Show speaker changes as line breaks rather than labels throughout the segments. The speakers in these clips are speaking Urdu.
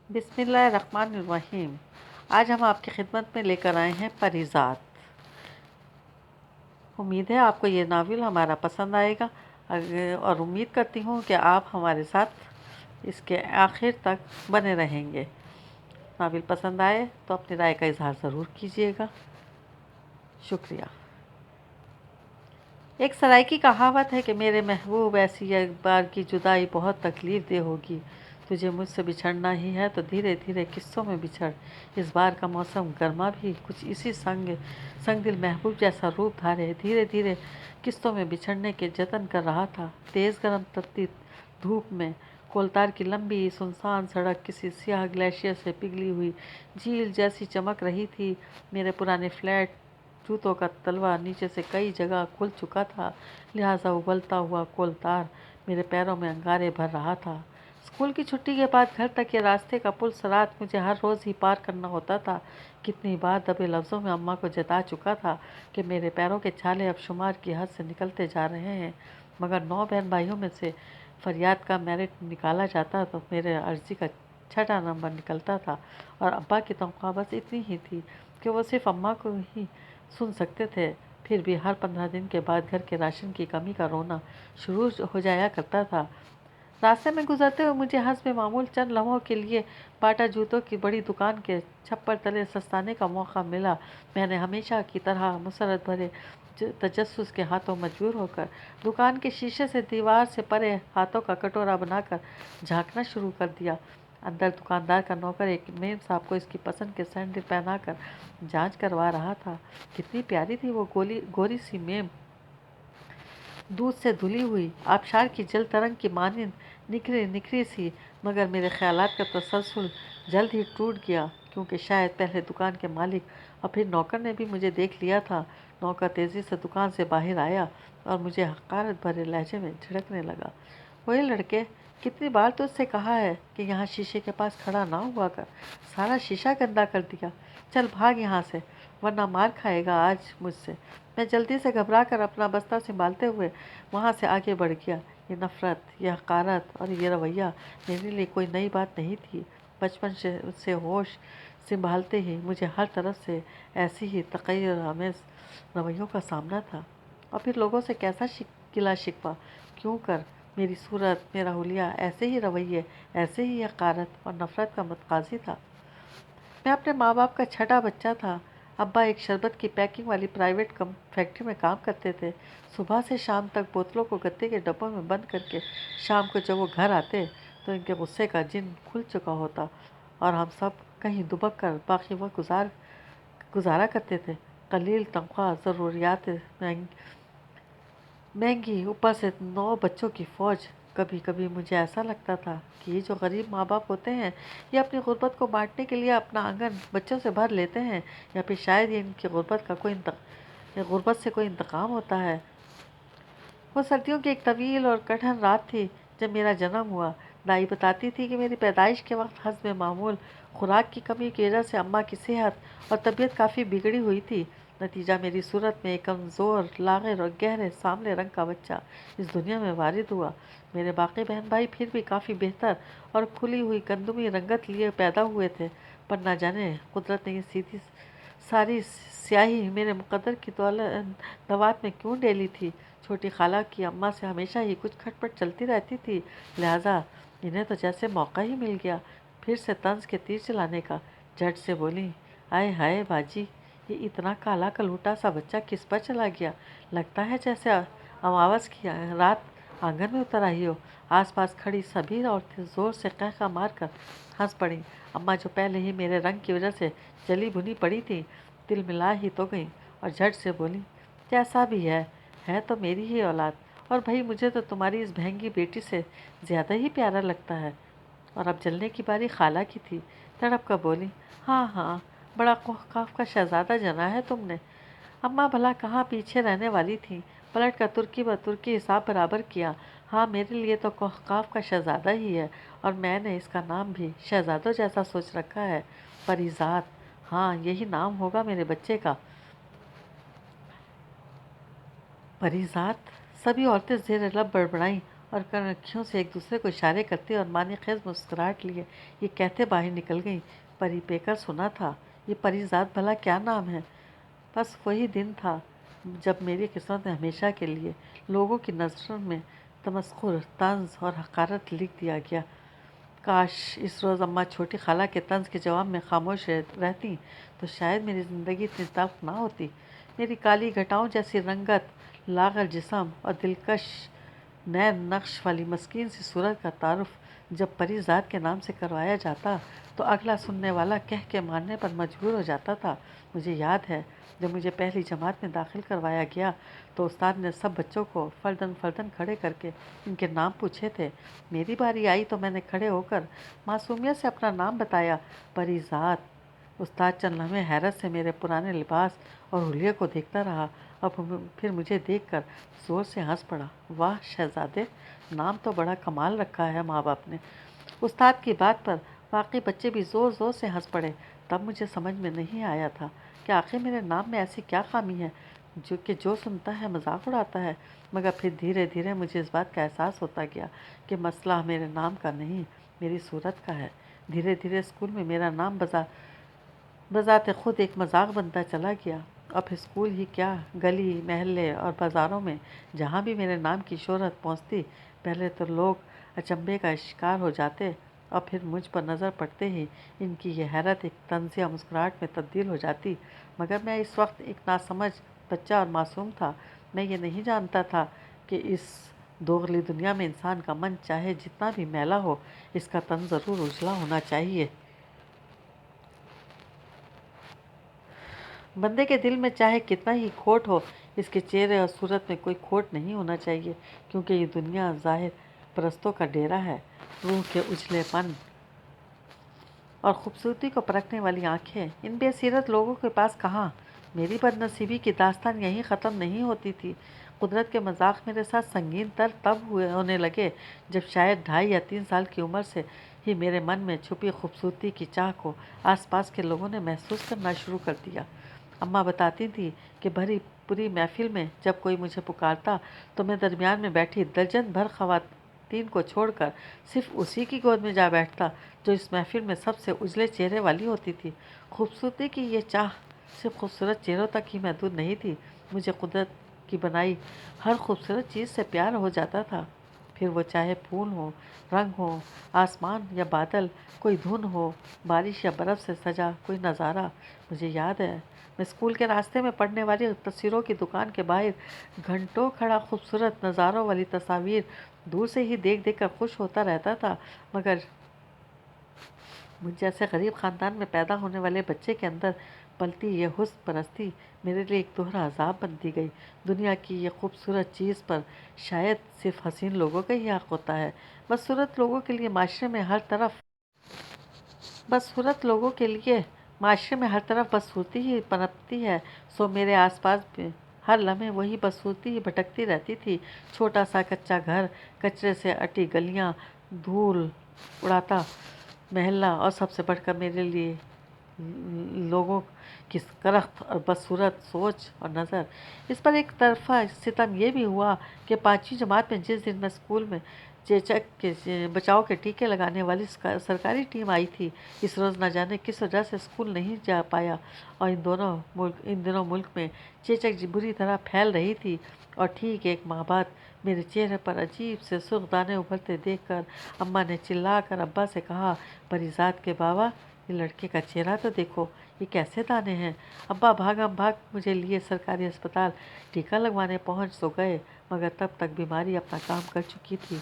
بسم اللہ الرحمن الرحیم۔ آج ہم آپ کی خدمت میں لے کر آئے ہیں پریزاد۔ امید ہے آپ کو یہ ناول ہمارا پسند آئے گا اور امید کرتی ہوں کہ آپ ہمارے ساتھ اس کے آخر تک بنے رہیں گے۔ ناول پسند آئے تو اپنی رائے کا اظہار ضرور کیجیے گا۔ شکریہ۔ ایک سرائیکی کہاوت ہے کہ میرے محبوب ایسی ایک بار کی جدائی بہت تکلیف دہ ہوگی، تجھے مجھ سے بچھڑنا ہی ہے تو دھیرے دھیرے قصوں میں بچھڑ۔ اس بار کا موسم گرما بھی کچھ اسی سنگ دل محبوب جیسا روپ دھارے دھیرے دھیرے قصوں میں بچھڑنے کے جتن کر رہا تھا۔ تیز گرم تپتی دھوپ میں کولتار کی لمبی سنسان سڑک کسی سیاہ گلیشیئر سے پگھلی ہوئی جھیل جیسی چمک رہی تھی۔ میرے پرانے فلیٹ جوتوں کا تلوا نیچے سے کئی جگہ کھل چکا تھا، لہٰذا ابلتا ہوا کولتار میرے پیروں میں انگارے بھر رہا تھا۔ اسکول کی چھٹی کے بعد گھر تک کے راستے کا پل صراط مجھے ہر روز ہی پار کرنا ہوتا تھا۔ کتنی بار دبے لفظوں میں اماں کو جتا چکا تھا کہ میرے پیروں کے چھالے اب شمار کی حد سے نکلتے جا رہے ہیں، مگر 9 بہن بھائیوں میں سے فریاد کا میرٹ نکالا جاتا تو میرے عرضی کا 6واں نمبر نکلتا تھا، اور ابا کی تنخواہ بس اتنی ہی تھی کہ وہ صرف اماں کو ہی سن سکتے تھے۔ پھر بھی ہر 15 دن کے بعد گھر کے راشن کی کمی کا رونا شروع ہو جایا کرتا تھا۔ راستے میں گزرتے ہوئے مجھے حسب معمول چند لمحوں کے لیے باٹا جوتوں کی بڑی دکان کے چھپر تلے سستانے کا موقع ملا۔ میں نے ہمیشہ کی طرح مسرت بھرے تجسس کے ہاتھوں مجبور ہو کر دکان کے شیشے سے دیوار سے پرے ہاتھوں کا کٹورا بنا کر جھانکنا شروع کر دیا۔ اندر دکاندار کا نوکر ایک میم صاحب کو اس کی پسند کے سینڈل پہنا کر جانچ کروا رہا تھا۔ کتنی پیاری تھی وہ گوری سی میم، دودھ سے دھلی ہوئی، آبشار کی جل ترنگ کی مانند نکھری سی، مگر میرے خیالات کا تسلسل جلد ہی ٹوٹ گیا، کیونکہ شاید پہلے دکان کے مالک اور پھر نوکر نے بھی مجھے دیکھ لیا تھا۔ نوکر تیزی سے دکان سے باہر آیا اور مجھے حقارت بھرے لہجے میں جھڑکنے لگا۔ اوئے لڑکے، کتنی بار تجھ سے کہا ہے کہ یہاں شیشے کے پاس کھڑا نہ ہوا کر، سارا شیشہ گندا کر دیا۔ چل بھاگ یہاں سے، ورنہ مار کھائے گا آج مجھ سے۔ میں جلدی سے گھبرا کر اپنا بستہ سنبھالتے ہوئے وہاں سے آگے بڑھ گیا۔ یہ نفرت، یہ حقارت اور یہ رویہ میرے لیے کوئی نئی بات نہیں تھی۔ بچپن سے ہوش سنبھالتے ہی مجھے ہر طرف سے ایسی ہی تحقیر آمیز رویوں کا سامنا تھا، اور پھر لوگوں سے کیسا گلا شکوہ کیوں کر؟ میری صورت، میرا حلیہ ایسے ہی رویے، ایسے ہی حقارت اور نفرت کا متقاضی تھا۔ میں اپنے ماں باپ کا 6واں بچہ تھا۔ ابا ایک شربت کی پیکنگ والی پرائیویٹ فیکٹری میں کام کرتے تھے۔ صبح سے شام تک بوتلوں کو گتے کے ڈبوں میں بند کر کے شام کو جب وہ گھر آتے تو ان کے غصے کا جن کھل چکا ہوتا، اور ہم سب کہیں دبک کر باقی وقت گزارا کرتے تھے۔ قلیل تنخواہ، ضروریات مہنگی، اوپر سے 9 بچوں کی فوج۔ کبھی کبھی مجھے ایسا لگتا تھا کہ یہ جو غریب ماں باپ ہوتے ہیں، یہ اپنی غربت کو بانٹنے کے لیے اپنا آنگن بچوں سے بھر لیتے ہیں، یا پھر شاید یہ ان کی غربت سے کوئی انتقام ہوتا ہے۔ وہ سردیوں کی ایک طویل اور کٹھن رات تھی جب میرا جنم ہوا۔ دائی بتاتی تھی کہ میری پیدائش کے وقت حسب معمول خوراک کی کمی کی وجہ سے اماں کی صحت اور طبیعت کافی بگڑی ہوئی تھی۔ نتیجہ میری صورت میں ایک کمزور، لاغر اور گہرے سانولے رنگ کا بچہ اس دنیا میں وارد ہوا۔ میرے باقی بہن بھائی پھر بھی کافی بہتر اور کھلی ہوئی گندمی رنگت لیے پیدا ہوئے تھے، پر نہ جانے قدرت نے یہ ساری سیاہی میرے مقدر کی دوات میں کیوں ڈیلی تھی۔ چھوٹی خالہ کی اماں سے ہمیشہ ہی کچھ کھٹ پٹ چلتی رہتی تھی، لہٰذا انہیں تو جیسے موقع ہی مل گیا پھر سے طنز کے تیر چلانے کا۔ جھٹ سے بولی، آئے ہائے باجی، یہ اتنا کالا کلوٹا سا بچہ کس پر چلا گیا؟ لگتا ہے جیسے اماوس کی رات آنگن میں اتر آئی ہو۔ آس پاس کھڑی سبھی عورتیں زور سے قہقہ مار کر ہنس پڑیں۔ اماں جو پہلے ہی میرے رنگ کی وجہ سے جلی بھنی پڑی تھیں، دل ملا ہی تو گئیں اور جھٹ سے بولی، جیسا بھی ہے تو میری ہی اولاد، اور بھئی مجھے تو تمہاری اس بہنگی بیٹی سے زیادہ ہی پیارا لگتا ہے۔ اور اب جلنے کی باری خالہ کی تھی۔ تڑپ کر بولی، ہاں ہاں، بڑا قوقاف کا شہزادہ جنا ہے تم نے۔ اماں بھلا کہاں پیچھے رہنے والی تھیں، پلٹ کر ترکی بہ ترکی حساب برابر کیا۔ ہاں، میرے لیے تو قوقاف کا شہزادہ ہی ہے، اور میں نے اس کا نام بھی شہزادوں جیسا سوچ رکھا ہے، پریزاد۔ ہاں، یہی نام ہوگا میرے بچے کا، پریزاد۔ سبھی عورتیں زیر لب بڑبڑائیں اور کنکھیوں سے ایک دوسرے کو اشارے کرتے اور معنی خیز مسکراہٹ لیے یہ کہتے باہر نکل گئیں، پری پیکر سنا تھا، یہ پری ذات بھلا کیا نام ہے؟ بس وہی دن تھا جب میری قسمت میں ہمیشہ کے لیے لوگوں کی نظروں میں تمسخر، طنز اور حقارت لکھ دیا گیا۔ کاش اس روز اماں چھوٹی خالہ کے طنز کے جواب میں خاموش رہتی تو شاید میری زندگی اتنی تلخ نہ ہوتی۔ میری کالی گھٹاؤں جیسی رنگت، لاغر جسم اور دلکش نین نقش والی مسکین سی صورت کا تعارف جب پری ذات کے نام سے کروایا جاتا تو اگلا سننے والا کہہ کے ماننے پر مجبور ہو جاتا تھا۔ مجھے یاد ہے جب مجھے پہلی جماعت میں داخل کروایا گیا تو استاد نے سب بچوں کو فردن فردن کھڑے کر کے ان کے نام پوچھے تھے۔ میری باری آئی تو میں نے کھڑے ہو کر معصومیت سے اپنا نام بتایا، پری ذات۔ استاد چند لمحے حیرت سے میرے پرانے لباس اور حلیے کو دیکھتا رہا اور پھر مجھے دیکھ کر زور سے ہنس پڑا۔ واہ شہزادے، نام تو بڑا کمال رکھا ہے ماں باپ نے۔ استاد کی بات پر باقی بچے بھی زور زور سے ہنس پڑے۔ تب مجھے سمجھ میں نہیں آیا تھا کہ آخر میرے نام میں ایسی کیا خامی ہے جو سنتا ہے مذاق اڑاتا ہے، مگر پھر دھیرے دھیرے مجھے اس بات کا احساس ہوتا گیا کہ مسئلہ میرے نام کا نہیں، میری صورت کا ہے۔ دھیرے دھیرے اسکول میں میرا نام بذات خود ایک مذاق بنتا چلا گیا، اور پھر اسکول ہی کیا، گلی محلے اور بازاروں میں جہاں بھی میرے نام کی شہرت پہنچتی، پہلے تو لوگ اچنبھے کا شکار ہو جاتے اور پھر مجھ پر نظر پڑتے ہی ان کی یہ حیرت ایک طنزیہ مسکراہٹ میں تبدیل ہو جاتی۔ مگر میں اس وقت ایک ناسمجھ بچہ اور معصوم تھا۔ میں یہ نہیں جانتا تھا کہ اس دوغلی دنیا میں انسان کا من چاہے جتنا بھی میلا ہو، اس کا تن ضرور اجلا ہونا چاہیے۔ بندے کے دل میں چاہے کتنا ہی کھوٹ ہو، اس کے چہرے اور صورت میں کوئی کھوٹ نہیں ہونا چاہیے، کیونکہ یہ دنیا ظاہر پرستوں کا ڈیرا ہے۔ روح کے اجلے پن اور خوبصورتی کو پرکھنے والی آنکھیں ان بے سیرت لوگوں کے پاس کہاں؟ میری بد نصیبی کی داستان یہیں ختم نہیں ہوتی تھی۔ قدرت کے مذاق میرے ساتھ سنگین تر تب ہونے لگے جب شاید 2.5 یا 3 سال کی عمر سے ہی میرے من میں چھپی خوبصورتی کی چاہ کو آس پاس کے لوگوں نے محسوس کرنا شروع کر دیا۔ اماں بتاتی تھی کہ بھری پوری محفل میں جب کوئی مجھے پکارتا تو میں درمیان میں بیٹھی درجن بھر خواتین کو چھوڑ کر صرف اسی کی گود میں جا بیٹھتا جو اس محفل میں سب سے اجلے چہرے والی ہوتی تھی۔ خوبصورتی کی یہ چاہ صرف خوبصورت چہروں تک ہی محدود نہیں تھی، مجھے قدرت کی بنائی ہر خوبصورت چیز سے پیار ہو جاتا تھا، پھر وہ چاہے پھول ہو، رنگ ہو، آسمان یا بادل، کوئی دھن ہو، بارش یا برف سے سجا کوئی نظارہ۔ مجھے یاد ہے میں اسکول کے راستے میں پڑنے والی تصویروں کی دکان کے باہر گھنٹوں کھڑا خوبصورت نظاروں والی تصاویر دور سے ہی دیکھ دیکھ کر خوش ہوتا رہتا تھا، مگر مجھ جیسے غریب خاندان میں پیدا ہونے والے بچے کے اندر پلتی یہ حسن پرستی میرے لیے ایک دوہرا عذاب بنتی گئی۔ دنیا کی یہ خوبصورت چیز پر شاید صرف حسین لوگوں کا ہی حق ہوتا ہے، بدصورت لوگوں کے لیے معاشرے میں ہر طرف بدصورتی ہی پنپتی ہے۔ سو میرے آس پاس بھی ہر لمحے وہی بدصورتی ہی بھٹکتی رہتی تھی، چھوٹا سا کچا گھر، کچرے سے اٹی گلیاں، دھول اڑاتا محلہ، اور سب سے بڑھ کر میرے لیے لوگوں کی کرخت اور بدصورت سوچ اور نظر۔ اس پر ایک طرفہ ستم یہ بھی ہوا کہ 5ویں جماعت میں جس دن میں اسکول میں چیچک کے بچاؤ کے ٹیکے لگانے والی سرکاری ٹیم آئی تھی، اس روز نہ جانے کس وجہ سے اسکول نہیں جا پایا، اور ان دنوں ملک میں چیچک بری طرح پھیل رہی تھی، اور ٹھیک 1 ماہ بعد میرے چہرے پر عجیب سے سرخ دانے ابھرتے دیکھ کر اماں نے چلا کر ابا سے کہا، پری ذات کے بابا، یہ لڑکے کا چہرہ تو دیکھو، یہ کیسے دانے ہیں؟ ابا بھاگم بھاگ مجھے لیے سرکاری ہسپتال ٹیکہ لگوانے پہنچ تو گئے، مگر تب تک بیماری اپنا کام کر چکی تھی،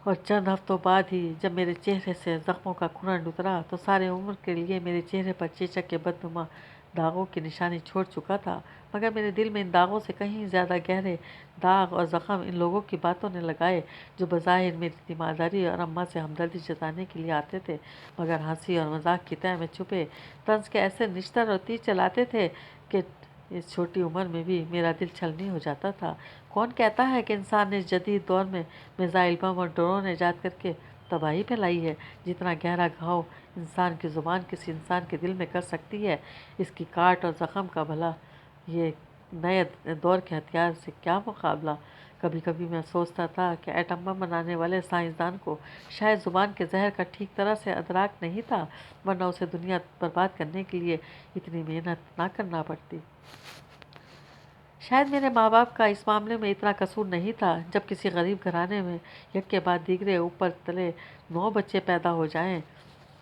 اور چند ہفتوں بعد ہی جب میرے چہرے سے زخموں کا کھرنڈ اترا تو سارے عمر کے لیے میرے چہرے پر چیچک کے بدنما داغوں کی نشانی چھوڑ چکا تھا، مگر میرے دل میں ان داغوں سے کہیں زیادہ گہرے داغ اور زخم ان لوگوں کی باتوں نے لگائے جو بظاہر میری تیمارداری اور اماں سے ہمدردی جتانے کے لیے آتے تھے، مگر ہنسی اور مذاق کی تہہ میں چھپے طنز کے ایسے نشتر اور تیر چلاتے تھے کہ اس چھوٹی عمر میں بھی میرا دل چھلنی ہو جاتا تھا۔ کون کہتا ہے کہ انسان نے اس جدید دور میں میزائل بم اور ڈرون ایجاد کر کے تباہی پھیلائی ہے؟ جتنا گہرا گھاؤ انسان کی زبان کسی انسان کے دل میں کر سکتی ہے، اس کی کاٹ اور زخم کا بھلا یہ نئے دور کے ہتھیار سے کیا مقابلہ۔ کبھی کبھی میں سوچتا تھا کہ ایٹم بم بنانے والے سائنسدان کو شاید زبان کے زہر کا ٹھیک طرح سے ادراک نہیں تھا، ورنہ اسے دنیا برباد کرنے کے لیے اتنی محنت نہ کرنا پڑتی۔ شاید میرے ماں باپ کا اس معاملے میں اتنا قصور نہیں تھا۔ جب کسی غریب گھرانے میں یک کے بعد دیگرے اوپر تلے 9 بچے پیدا ہو جائیں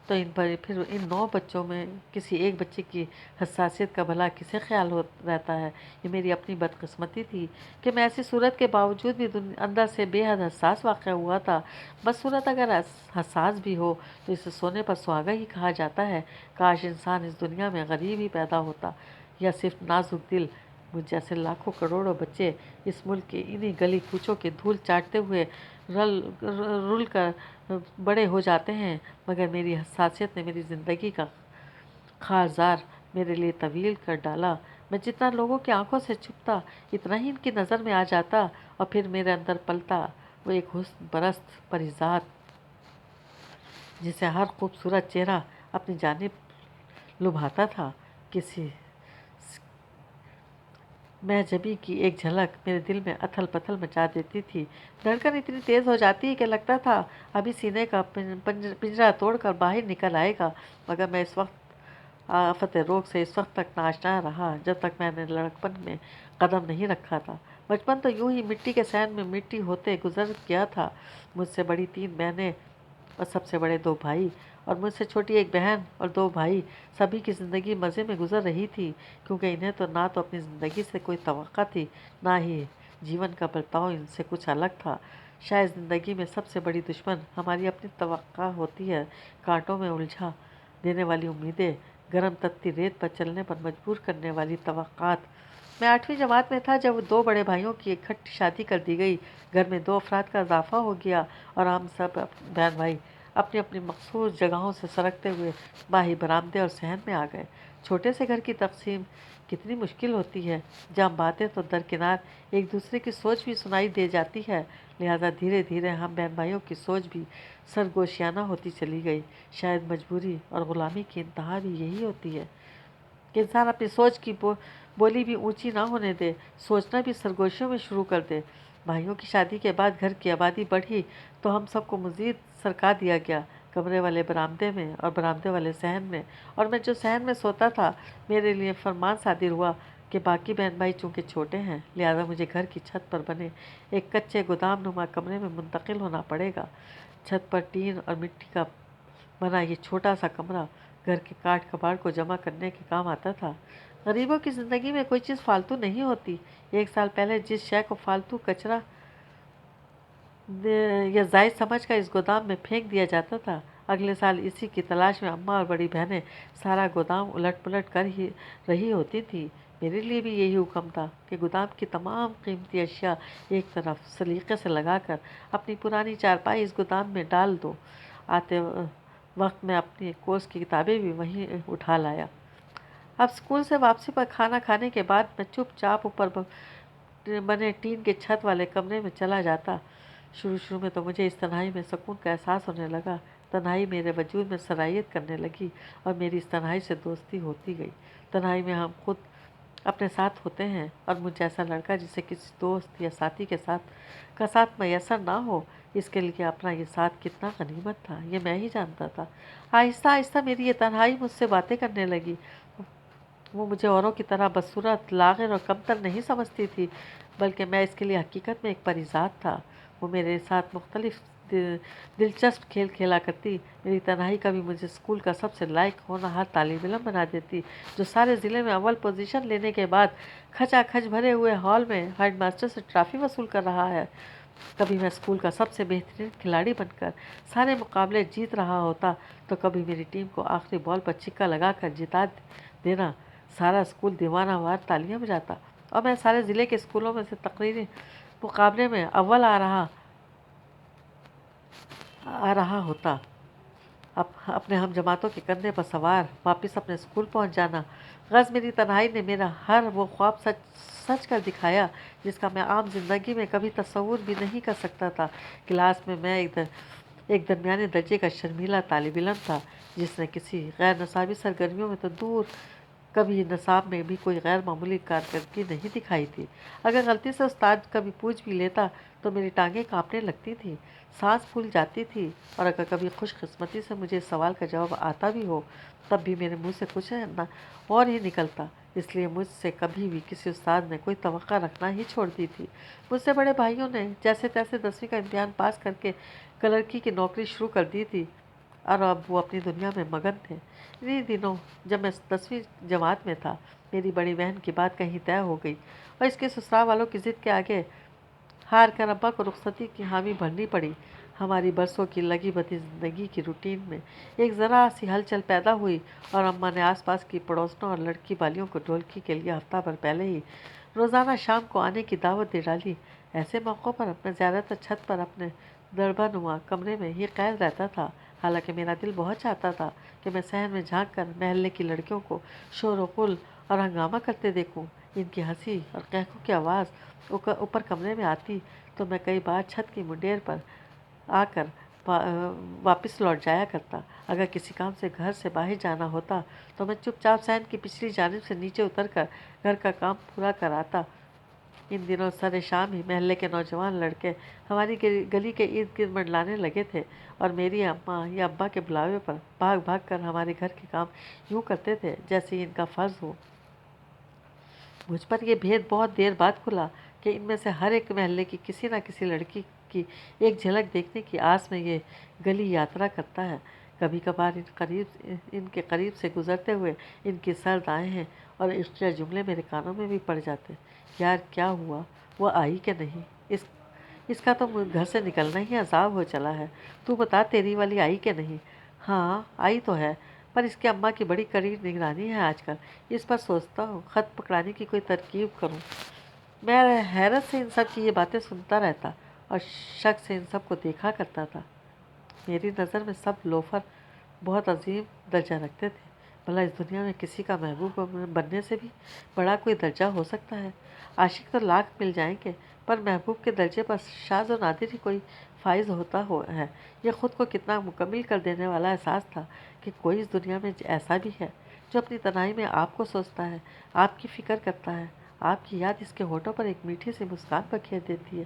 تو پھر ان 9 بچوں میں کسی ایک بچے کی حساسیت کا بھلا کسے خیال رہتا ہے۔ یہ میری اپنی بدقسمتی تھی کہ میں ایسی صورت کے باوجود بھی اندر سے بے حد حساس واقع ہوا تھا۔ بدصورت اگر حساس بھی ہو تو اسے سونے پر سہاگا ہی کہا جاتا ہے۔ کاش انسان اس دنیا میں غریب ہی پیدا ہوتا، یا صرف نازک دل مجھ جیسے لاکھوں کروڑوں بچے اس ملک کے انہی گلی کوچوں کے دھول چاٹتے ہوئے رل کر بڑے ہو جاتے ہیں۔ مگر میری حساسیت نے میری زندگی کا خارزار میرے لیے طویل کر ڈالا۔ میں جتنا لوگوں کی آنکھوں سے چھپتا اتنا ہی ان کی نظر میں آ جاتا، اور پھر میرے اندر پلتا وہ ایک حسن پرست پری ذات جسے ہر خوبصورت چہرہ اپنی جانب لبھاتا تھا۔ کسی محجبی کی ایک جھلک میرے دل میں اتھل پتھل مچا دیتی تھی۔ دھڑکن اتنی تیز ہو جاتی کہ لگتا تھا ابھی سینے کا پنجرہ توڑ کر باہر نکل آئے گا، مگر میں اس وقت آفت روگ سے اس وقت تک ناآشنا رہا جب تک میں نے لڑکپن میں قدم نہیں رکھا تھا۔ بچپن تو یوں ہی مٹی کے صحن میں مٹی ہوتے گزر گیا تھا۔ مجھ سے بڑی 3 بہنیں اور سب سے بڑے 2 بھائی، اور مجھ سے چھوٹی 1 بہن اور 2 بھائی، سبھی کی زندگی مزے میں گزر رہی تھی، کیونکہ انہیں تو نہ تو اپنی زندگی سے کوئی توقع تھی، نہ ہی جیون کا برتاؤ ان سے کچھ الگ تھا۔ شاید زندگی میں سب سے بڑی دشمن ہماری اپنی توقع ہوتی ہے، کانٹوں میں الجھا دینے والی امیدیں، گرم تپتی ریت پر چلنے پر مجبور کرنے والی توقعات۔ میں 8ویں جماعت میں تھا جب 2 بڑے بھائیوں کی اکٹھی شادی کر دی گئی۔ گھر میں 2 افراد کا اضافہ ہو گیا اور ہم سب بہن بھائی اپنی اپنی مخصوص جگہوں سے سرکتے ہوئے باہی برآمدے اور صحن میں آ گئے۔ چھوٹے سے گھر کی تقسیم کتنی مشکل ہوتی ہے، جہاں باتیں تو درکنار ایک دوسرے کی سوچ بھی سنائی دے جاتی ہے، لہذا دھیرے دھیرے ہم بہن بھائیوں کی سوچ بھی سرگوشیانہ ہوتی چلی گئی۔ شاید مجبوری اور غلامی کی انتہا بھی یہی ہوتی ہے کہ انسان اپنی سوچ کی بولی بھی اونچی نہ ہونے دے، سوچنا بھی سرگوشیوں میں شروع کر دے۔ بھائیوں کی شادی کے بعد گھر کی آبادی بڑھی تو ہم سب کو مزید سرکا دیا گیا، کمرے والے برآمدے میں اور برآمدے والے صحن میں، اور میں جو صحن میں سوتا تھا میرے لیے فرمان صادر ہوا کہ باقی بہن بھائی چونکہ چھوٹے ہیں لہذا مجھے گھر کی چھت پر بنے ایک کچے گودام نما کمرے میں منتقل ہونا پڑے گا۔ چھت پر ٹین اور مٹی کا بنا یہ چھوٹا سا کمرہ گھر کے کاٹ کباڑ کو جمع کرنے کے کام آتا تھا۔ غریبوں کی زندگی میں کوئی چیز فالتو نہیں ہوتی۔ 1 سال پہلے جس شے کو فالتو کچرا یا زائد سمجھ کر اس گودام میں پھینک دیا جاتا تھا، اگلے سال اسی کی تلاش میں اماں اور بڑی بہنیں سارا گودام الٹ پلٹ کر ہی رہی ہوتی تھیں۔ میرے لیے بھی یہی حکم تھا کہ گودام کی تمام قیمتی اشیاء ایک طرف سلیقے سے لگا کر اپنی پرانی چارپائی اس گودام میں ڈال دو۔ آتے وقت میں اپنی کورس کی کتابیں بھی وہیں اٹھا لایا۔ اب اسکول سے واپسی پر کھانا کھانے کے بعد میں چپ چاپ اوپر بنے ٹین کے چھت والے کمرے میں چلا جاتا۔ شروع میں تو مجھے اس تنہائی میں سکون کا احساس ہونے لگا، تنہائی میرے وجود میں سرایت کرنے لگی اور میری اس تنہائی سے دوستی ہوتی گئی۔ تنہائی میں ہم خود اپنے ساتھ ہوتے ہیں، اور مجھ جیسا لڑکا جسے کسی دوست یا ساتھی کے ساتھ میسر نہ ہو، اس کے لیے اپنا یہ ساتھ کتنا غنیمت تھا یہ میں ہی جانتا تھا۔ آہستہ آہستہ میری یہ تنہائی مجھ سے باتیں کرنے لگی۔ وہ مجھے اوروں کی طرح بدصورت، لاغر اور کمتر نہیں سمجھتی تھی، بلکہ میں اس کے لیے حقیقت میں ایک پری ذات تھا۔ وہ میرے ساتھ مختلف دلچسپ کھیل کھیلا کرتی۔ میری تنہائی کبھی مجھے اسکول کا سب سے لائق ہونہار طالب علم بنا دیتی جو سارے ضلع میں اول پوزیشن لینے کے بعد کھچا کھچ بھرے ہوئے ہال میں ہیڈ ماسٹر سے ٹرافی وصول کر رہا ہے۔ کبھی میں اسکول کا سب سے بہترین کھلاڑی بن کر سارے مقابلے جیت رہا ہوتا تو کبھی میری ٹیم کو آخری بال پر چھکا لگا کر جتا دینا سارا اسکول دیوانہ وار تالیاں بجاتا، اور میں سارے ضلع کے اسکولوں میں سے تقریری مقابلے میں اول آ رہا ہوتا۔ اپنے ہم جماعتوں کے کندھے پر سوار واپس اپنے اسکول پہنچ جانا۔ غرض میری تنہائی نے میرا ہر وہ خواب سچ کر دکھایا جس کا میں عام زندگی میں کبھی تصور بھی نہیں کر سکتا تھا۔ کلاس میں ایک درمیانے درجے کا شرمیلا طالب علم تھا جس نے کسی غیر نصابی سرگرمیوں میں تو دور کبھی نصاب میں بھی کوئی غیر معمولی کارکردگی نہیں دکھائی تھی۔ اگر غلطی سے استاد کبھی پوچھ بھی لیتا تو میری ٹانگیں کانپنے لگتی تھیں، سانس پھول جاتی تھی، اور اگر کبھی خوش قسمتی سے مجھے اس سوال کا جواب آتا بھی ہو تب بھی میرے منہ سے کچھ نہ اور ہی نکلتا۔ اس لیے مجھ سے کبھی بھی کسی استاد نے کوئی توقع رکھنا ہی چھوڑ دی تھی۔ مجھ سے بڑے بھائیوں نے جیسے تیسے 10ویں کا امتحان پاس کر کے کلرکی کی نوکری شروع کر دی تھی، اور اب وہ اپنی دنیا میں مگن تھے۔ انہی دنوں جب میں 10ویں جماعت میں تھا، میری بڑی بہن کی بات کہیں طے ہو گئی اور اس کے سسرال والوں کی ضد کے آگے ہار کر ابا کو رخصتی کی حامی بھرنی پڑی۔ ہماری برسوں کی لگی بدھی زندگی کی روٹین میں ایک ذرا سی ہلچل پیدا ہوئی اور اماں نے آس پاس کی پڑوسنوں اور لڑکی والیوں کو ڈھولکی کے لیے ہفتہ بھر پہلے ہی روزانہ شام کو آنے کی دعوت دے ڈالی۔ ایسے موقعوں پر میں زیادہ تر چھت پر اپنے دربہ نما کمرے میں ہی قید رہتا تھا، حالانکہ میرا دل بہت چاہتا تھا کہ میں صحن میں جھانک کر محلے کی لڑکیوں کو شور و غل اور ہنگامہ کرتے دیکھوں۔ ان کی ہنسی اور قہقہ کی آواز اوپر کمرے میں آتی تو میں کئی بار چھت کی منڈیر پر آ کر واپس لوٹ جایا کرتا۔ اگر کسی کام سے گھر سے باہر جانا ہوتا تو میں چپ چاپ صحن کی پچھلی جانب سے نیچے اتر کر گھر کا کام پورا کراتا۔ ان دنوں سر شام ہی محلے کے نوجوان لڑکے ہماری گلی کے ارد گرد منڈلانے لگے تھے اور میری اماں یا ابا کے بلاوے پر بھاگ بھاگ کر ہمارے گھر کے کام یوں کرتے تھے جیسے ان کا فرض ہو۔ مجھ پر یہ بھید بہت دیر بعد کھلا کہ ان میں سے ہر ایک محلے کی کسی نہ کسی لڑکی کی ایک جھلک دیکھنے کی آس میں یہ گلی یاترا کرتا ہے۔ کبھی کبھار ان کے قریب سے گزرتے ہوئے ان کی سرد آہیں اور عشقیہ جملے میرے کانوں میں بھی پڑ جاتے۔ یار کیا ہوا، وہ آئی کہ نہیں؟ اس کا تو گھر سے نکلنا ہی عذاب ہو چلا ہے۔ تو بتا تیری والی آئی کہ نہیں؟ ہاں آئی تو ہے، پر اس کے اماں کی بڑی کڑی نگرانی ہے آج کل۔ اس پر سوچتا ہوں خط پکڑانے کی کوئی ترکیب کروں۔ میں حیرت سے ان سب کی یہ باتیں سنتا رہتا اور شک سے ان سب کو دیکھا کرتا تھا۔ میری نظر میں سب لوفر بہت عظیم درجہ رکھتے تھے۔ بھلا اس دنیا میں کسی کا محبوب بننے سے بھی بڑا کوئی درجہ ہو سکتا ہے؟ عاشق تو لاکھ مل جائیں گے، پر محبوب کے درجے پر شاذ و نادر ہی کوئی فائز ہوتا ہے۔ یہ خود کو کتنا مکمل کر دینے والا احساس تھا کہ کوئی اس دنیا میں ایسا بھی ہے جو اپنی تنہائی میں آپ کو سوچتا ہے، آپ کی فکر کرتا ہے، آپ کی یاد اس کے ہونٹوں پر ایک میٹھی سی مسکان بکھیر دیتی ہے۔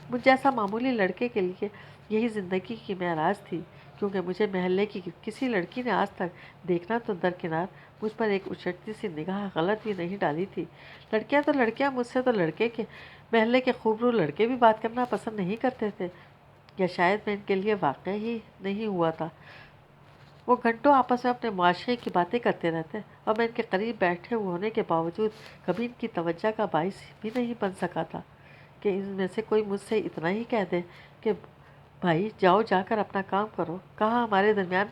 مجھ جیسا معمولی لڑکے کے لیے یہی زندگی کی معراج تھی، کیونکہ مجھے محلے کی کسی لڑکی نے آج تک دیکھنا تو درکنار مجھ پر ایک اچھٹتی سی نگاہ غلط بھی نہیں ڈالی تھی۔ لڑکیاں تو لڑکیاں، مجھ سے تو لڑکے کے محلے کے خوبرو لڑکے بھی بات کرنا پسند نہیں کرتے تھے، یا شاید میں ان کے لیے واقع ہی نہیں ہوا تھا۔ وہ گھنٹوں آپس میں اپنے معاشرے کی باتیں کرتے رہتے اور میں ان کے قریب بیٹھے ہونے کے باوجود کبھی ان کی توجہ کا باعث بھی نہیں بن سکا تھا کہ ان میں سے کوئی مجھ سے اتنا ہی کہہ دے کہ بھائی جاؤ، جا کر اپنا کام کرو، کہاں ہمارے درمیان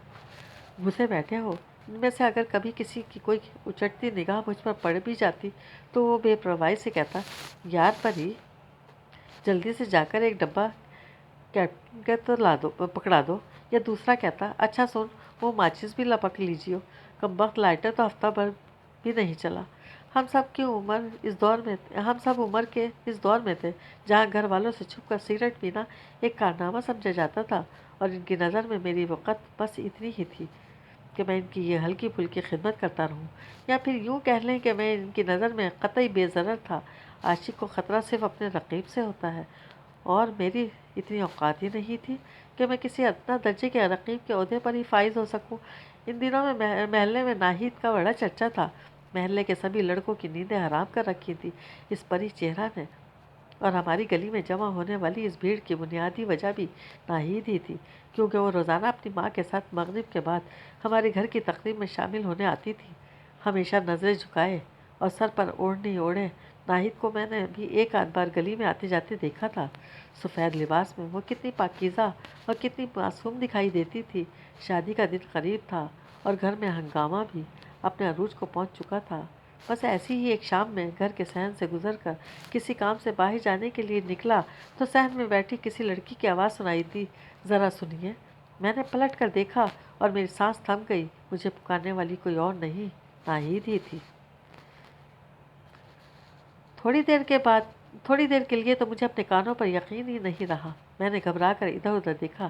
گھسے بیٹھے ہو۔ ان میں سے اگر کبھی کسی کی کوئی اچٹتی نگاہ مجھ پر پڑ بھی جاتی تو وہ بے پرواہی سے کہتا، یار پری جلدی سے جا کر ایک ڈبہ کیپٹن کا تو پکڑا دو، یا دوسرا کہتا، اچھا سن، وہ ماچس بھی لپک لیجیو، کمبخت لائٹر تو ہفتہ بھر بھی نہیں چلا۔ ہم سب عمر کے اس دور میں تھے جہاں گھر والوں سے چھپ کر سگریٹ پینا ایک کارنامہ سمجھا جاتا تھا، اور ان کی نظر میں میری وقت بس اتنی ہی تھی کہ میں ان کی یہ ہلکی پھلکی خدمت کرتا رہوں، یا پھر یوں کہہ لیں کہ میں ان کی نظر میں قطعی بے ضرر تھا۔ عاشق کو خطرہ صرف اپنے رقیب سے ہوتا ہے، اور میری اتنی اوقات ہی نہیں تھی کہ میں کسی ادنا درجے کے رقیب کے عہدے پر ہی فائز ہو سکوں۔ ان دنوں میں محلے میں ناہید کا بڑا چرچا تھا۔ محلے کے سبھی لڑکوں کی نیندیں حرام کر رکھی تھی اس پری چہرہ نے، اور ہماری گلی میں جمع ہونے والی اس بھیڑ کی بنیادی وجہ بھی ناہید ہی تھی، کیونکہ وہ روزانہ اپنی ماں کے ساتھ مغرب کے بعد ہمارے گھر کی تقریب میں شامل ہونے آتی تھی، ہمیشہ نظریں جھکائے اور سر پر اوڑھنی اوڑھے۔ ناہید کو میں نے بھی ایک آدھ بار گلی میں آتے جاتے دیکھا تھا۔ سفید لباس میں وہ کتنی پاکیزہ اور کتنی معصوم دکھائی دیتی تھی۔ شادی کا دن قریب تھا اور گھر میں ہنگامہ بھی اپنے عروج کو پہنچ چکا تھا۔ بس ایسی ہی ایک شام میں گھر کے صحن سے گزر کر کسی کام سے باہر جانے کے لیے نکلا تو صحن میں بیٹھی کسی لڑکی کی آواز سنائی دی، ذرا سنیے۔ میں نے پلٹ کر دیکھا اور میری سانس تھم گئی۔ مجھے پکارنے والی کوئی اور نہیں، ناہید ہی تھی۔ تھوڑی دیر کے لیے تو مجھے اپنے کانوں پر یقین ہی نہیں رہا۔ میں نے گھبرا کر ادھر ادھر دیکھا۔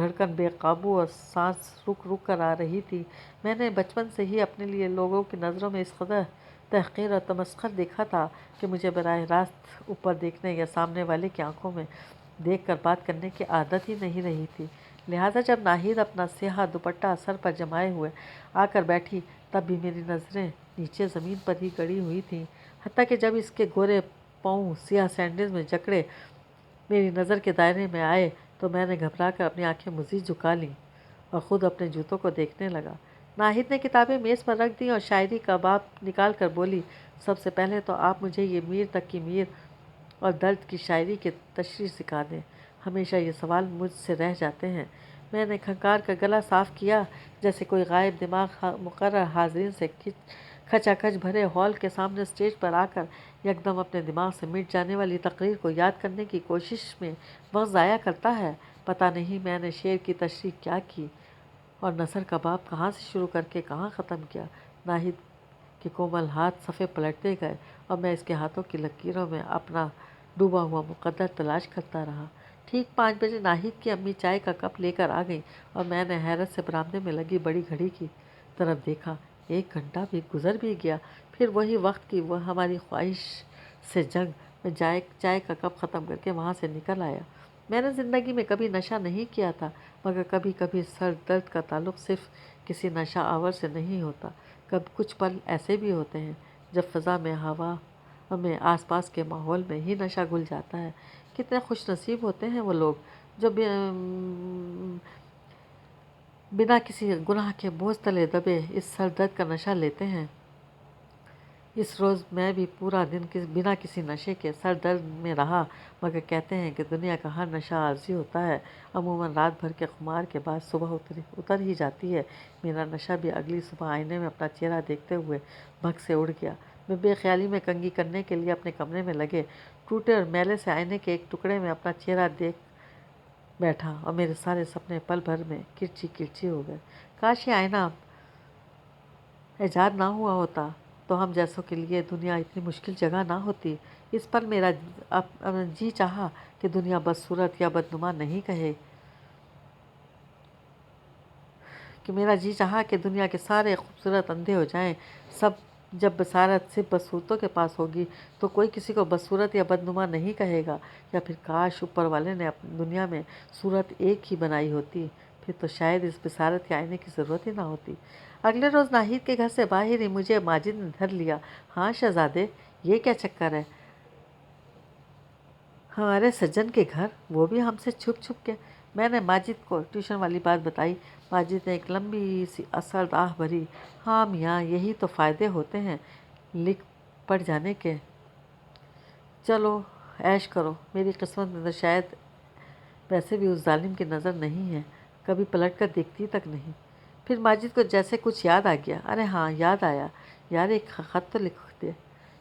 دھڑکن بے قابو اور سانس رک رک کر آ رہی تھی۔ میں نے بچپن سے ہی اپنے لیے لوگوں کی نظروں میں اس قدر تحقیر اور تمسخر دیکھا تھا کہ مجھے براہ راست اوپر دیکھنے یا سامنے والے کی آنکھوں میں دیکھ کر بات کرنے کی عادت ہی نہیں رہی تھی۔ لہٰذا جب ناہید اپنا سیاہ دوپٹہ سر پر جمائے ہوئے آ کر بیٹھی تب بھی میری نظریں نیچے زمین پر ہی گڑی ہوئی تھیں، حتیٰ کہ جب اس کے گورے پاؤں سیاہ سینڈلز میں جکڑے میری نظر کے دائرے میں آئے تو میں نے گھبرا کر اپنی آنکھیں مزید جھکا لیں اور خود اپنے جوتوں کو دیکھنے لگا۔ ناہید نے کتابیں میز پر رکھ دیں اور شاعری کا باب نکال کر بولی، سب سے پہلے تو آپ مجھے یہ میر تک کی میر اور درد کی شاعری کی تشریح سکھا دیں۔ ہمیشہ یہ سوال مجھ سے رہ جاتے ہیں۔ میں نے کھنکار کر گلا صاف کیا جیسے کوئی غائب دماغ مقرر حاضرین سے کھچا کھچ بھرے ہال کے سامنے اسٹیج پر آ کر یکدم اپنے دماغ سے مٹ جانے والی تقریر کو یاد کرنے کی کوشش میں وقت ضائع کرتا ہے۔ پتہ نہیں میں نے شعر کی تشریح کیا کی اور نثر کا باب کہاں سے شروع کر کے کہاں ختم کیا۔ ناہید کے کومل ہاتھ صفحے پلٹتے گئے اور میں اس کے ہاتھوں کی لکیروں میں اپنا ڈوبا ہوا مقدر تلاش کرتا رہا۔ ٹھیک 5 بجے ناہید کی امی چائے کا کپ لے کر آ گئیں اور میں نے حیرت سے برآمدے میں لگی بڑی گھڑی کی طرف دیکھا۔ 1 گھنٹہ بھی گزر بھی گیا۔ پھر وہی وقت کی وہ ہماری خواہش سے جنگ میں چائے کا کپ ختم کر کے وہاں سے نکل آیا۔ میں نے زندگی میں کبھی نشہ نہیں کیا تھا، مگر کبھی کبھی سر درد کا تعلق صرف کسی نشہ آور سے نہیں ہوتا۔ کچھ پل ایسے بھی ہوتے ہیں جب فضا میں، ہوا میں، آس پاس کے ماحول میں ہی نشہ گھل جاتا ہے۔ کتنے خوش نصیب ہوتے ہیں وہ لوگ جو بنا کسی گناہ کے بوجھ تلے دبے اس سر درد کا نشہ لیتے ہیں۔ اس روز میں بھی پورا دن بنا کسی نشے کے سر درد میں رہا، مگر کہتے ہیں کہ دنیا کا ہر نشہ عارضی ہوتا ہے، عموماً رات بھر کے خمار کے بعد صبح اتر ہی جاتی ہے۔ میرا نشہ بھی اگلی صبح آئینے میں اپنا چہرہ دیکھتے ہوئے بھگ سے اڑ گیا۔ میں بے خیالی میں کنگھی کرنے کے لیے اپنے کمرے میں لگے ٹوٹے اور میلے سے آئینے کے ایک ٹکڑے میں اپنا چہرہ دیکھ بیٹھا اور میرے سارے سپنے پل بھر میں کرچی کرچی ہو گئے۔ کاش یہ آئینہ ایجاد نہ ہوا ہوتا تو ہم جیسوں کے لیے دنیا اتنی مشکل جگہ نہ ہوتی۔ اس پر میرا جی چاہا کہ دنیا بدصورت یا بدنما نہیں کہے کہ میرا جی چاہا کہ دنیا کے سارے خوبصورت اندھے ہو جائیں۔ جب بصارت صرف بدصورتوں کے پاس ہوگی تو کوئی کسی کو بدصورت یا بدنما نہیں کہے گا۔ یا پھر کاش اوپر والے نے دنیا میں صورت ایک ہی بنائی ہوتی، پھر تو شاید اس بصارت کے آئینے کی ضرورت ہی نہ ہوتی۔ اگلے روز ناہید کے گھر سے باہر ہی مجھے ماجد نے دھر لیا۔ ہاں شہزادے، یہ کیا چکر ہے؟ ہمارے سجن کے گھر، وہ بھی ہم سے چھپ چھپ کے؟ میں نے ماجد کو ٹیوشن والی بات بتائی۔ ماجد نے ایک لمبی سی سرد آہ بھری۔ ہاں میاں، یہی تو فائدے ہوتے ہیں لکھ پڑھ جانے کے۔ چلو عیش کرو۔ میری قسمت میں تو شاید ویسے بھی اس ظالم کی نظر نہیں ہے، کبھی پلٹ کر دیکھتی تک نہیں۔ پھر ماجد کو جیسے کچھ یاد آ گیا۔ ارے ہاں، یاد آیا یار، ایک خط تو لکھ دے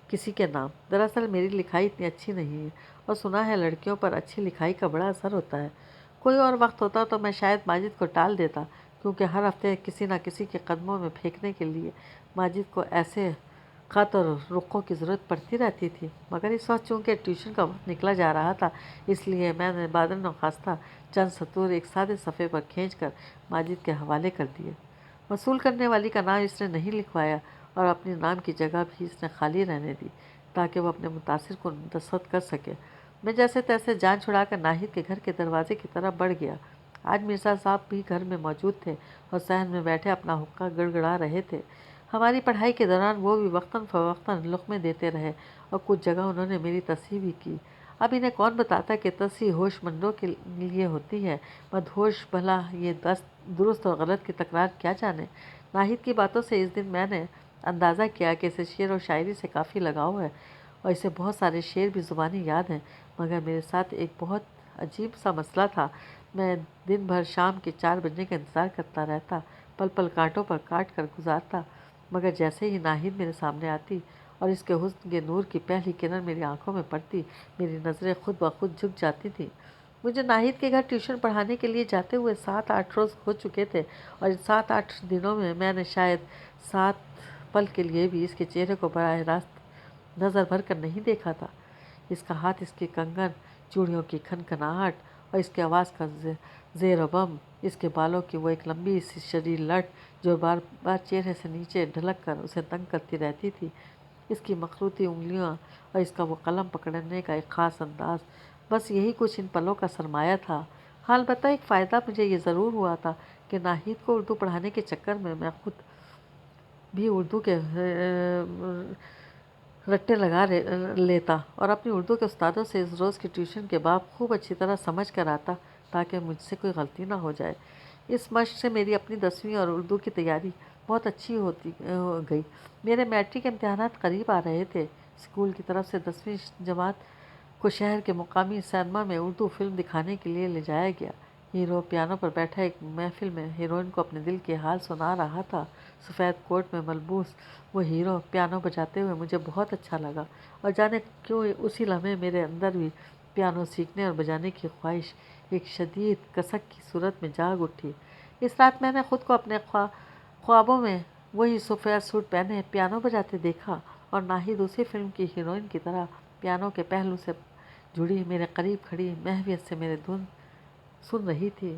کسی کے نام۔ دراصل میری لکھائی اتنی اچھی نہیں ہے اور سنا ہے لڑکیوں پر اچھی لکھائی کا بڑا اثر ہوتا ہے۔ کوئی اور وقت ہوتا تو میں شاید ماجد کو ٹال دیتا، کیونکہ ہر ہفتے کسی نہ کسی کے قدموں میں پھینکنے کے لیے ماجد کو ایسے خط اور رقوں کی ضرورت پڑتی رہتی تھی، مگر اس وقت چونکہ ٹیوشن کا وقت نکلا جا رہا تھا، اس لیے میں نے بادل نخواستہ چند سطور ایک سادے صفحے پر کھینچ کر ماجد کے حوالے کر دیے۔ وصول کرنے والی کا نام اس نے نہیں لکھوایا اور اپنے نام کی جگہ بھی اس نے خالی رہنے دی تاکہ وہ اپنے متاثر کو دستخط کر سکے۔ میں جیسے تیسے جان چھڑا کر ناہید کے گھر کے دروازے کی طرف بڑھ گیا۔ آج مرزا صاحب بھی گھر میں موجود تھے اور صحن میں بیٹھے اپنا حقہ گڑگڑا رہے تھے۔ ہماری پڑھائی کے دوران وہ بھی وقتاً فوقتاً لقمے دیتے رہے اور کچھ جگہ انہوں نے میری تصحیح بھی کی۔ اب انہیں کون بتاتا کہ تصحیح ہوش مندوں کے لیے ہوتی ہے، مدہوش بھلا یہ درست اور غلط کی تکرار کیا جانے۔ ناہید کی باتوں سے اس دن میں نے اندازہ کیا کہ اسے شعر و شاعری سے کافی لگاؤ ہے اور اسے بہت سارے شعر بھی زبانی یاد ہیں، مگر میرے ساتھ ایک بہت عجیب سا مسئلہ تھا۔ میں دن بھر شام کے 4 بجنے کا انتظار کرتا رہتا، پل پل کانٹوں پر کاٹ کر گزارتا، مگر جیسے ہی ناہید میرے سامنے آتی اور اس کے حسن کے نور کی پہلی کرن میری آنکھوں میں پڑتی، میری نظریں خود بخود جھک جاتی تھیں۔ مجھے ناہید کے گھر ٹیوشن پڑھانے کے لیے جاتے ہوئے 7-8 روز ہو چکے تھے اور ان 7-8 دنوں میں نے شاید 7 پل کے لیے بھی اس کے چہرے کو براہ راست نظر بھر کر نہیں دیکھا تھا۔ اس کا ہاتھ، اس کے کنگن، چوڑیوں کی کھنکھناہٹ اور اس کی آواز کا زیر و بم اس کے بالوں کی وہ ایک لمبی سی شریر لٹ جو بار بار چہرے سے نیچے ڈھلک کر اسے تنگ کرتی رہتی تھی، اس کی مخروطی انگلیاں اور اس کا وہ قلم پکڑنے کا ایک خاص انداز، بس یہی کچھ ان پلوں کا سرمایہ تھا۔ ہاں البتہ ایک فائدہ مجھے یہ ضرور ہوا تھا کہ ناہید کو اردو پڑھانے کے چکر میں خود بھی اردو کے رٹے لگا لیتا اور اپنی اردو کے استادوں سے اس روز کی ٹیوشن کے باب خوب اچھی طرح سمجھ کر آتا تاکہ مجھ سے کوئی غلطی نہ ہو جائے۔ اس مشق سے میری اپنی 10ویں اور اردو کی تیاری بہت اچھی ہو گئی۔ میرے میٹرک امتحانات قریب آ رہے تھے۔ اسکول کی طرف سے 10ویں جماعت کو شہر کے مقامی سینما میں اردو فلم دکھانے کے لیے لے جایا گیا۔ ہیرو پیانو پر بیٹھا ایک محفل میں ہیروئن کو اپنے دل کے حال سنا رہا تھا۔ سفید کوٹ میں ملبوس وہ ہیرو پیانو بجاتے ہوئے مجھے بہت اچھا لگا اور جانے کیوں اسی لمحے میرے اندر بھی پیانو سیکھنے اور بجانے کی خواہش ایک شدید کسک کی صورت میں جاگ اٹھی۔ اس رات میں نے خود کو اپنے خوابوں میں وہی سفید سوٹ پہنے پیانو بجاتے دیکھا اور ناہید اسی فلم کی ہیروئن کی طرح پیانو کے پہلو سے جڑی میرے قریب کھڑی محویت سے میرے دھن سن رہی تھی۔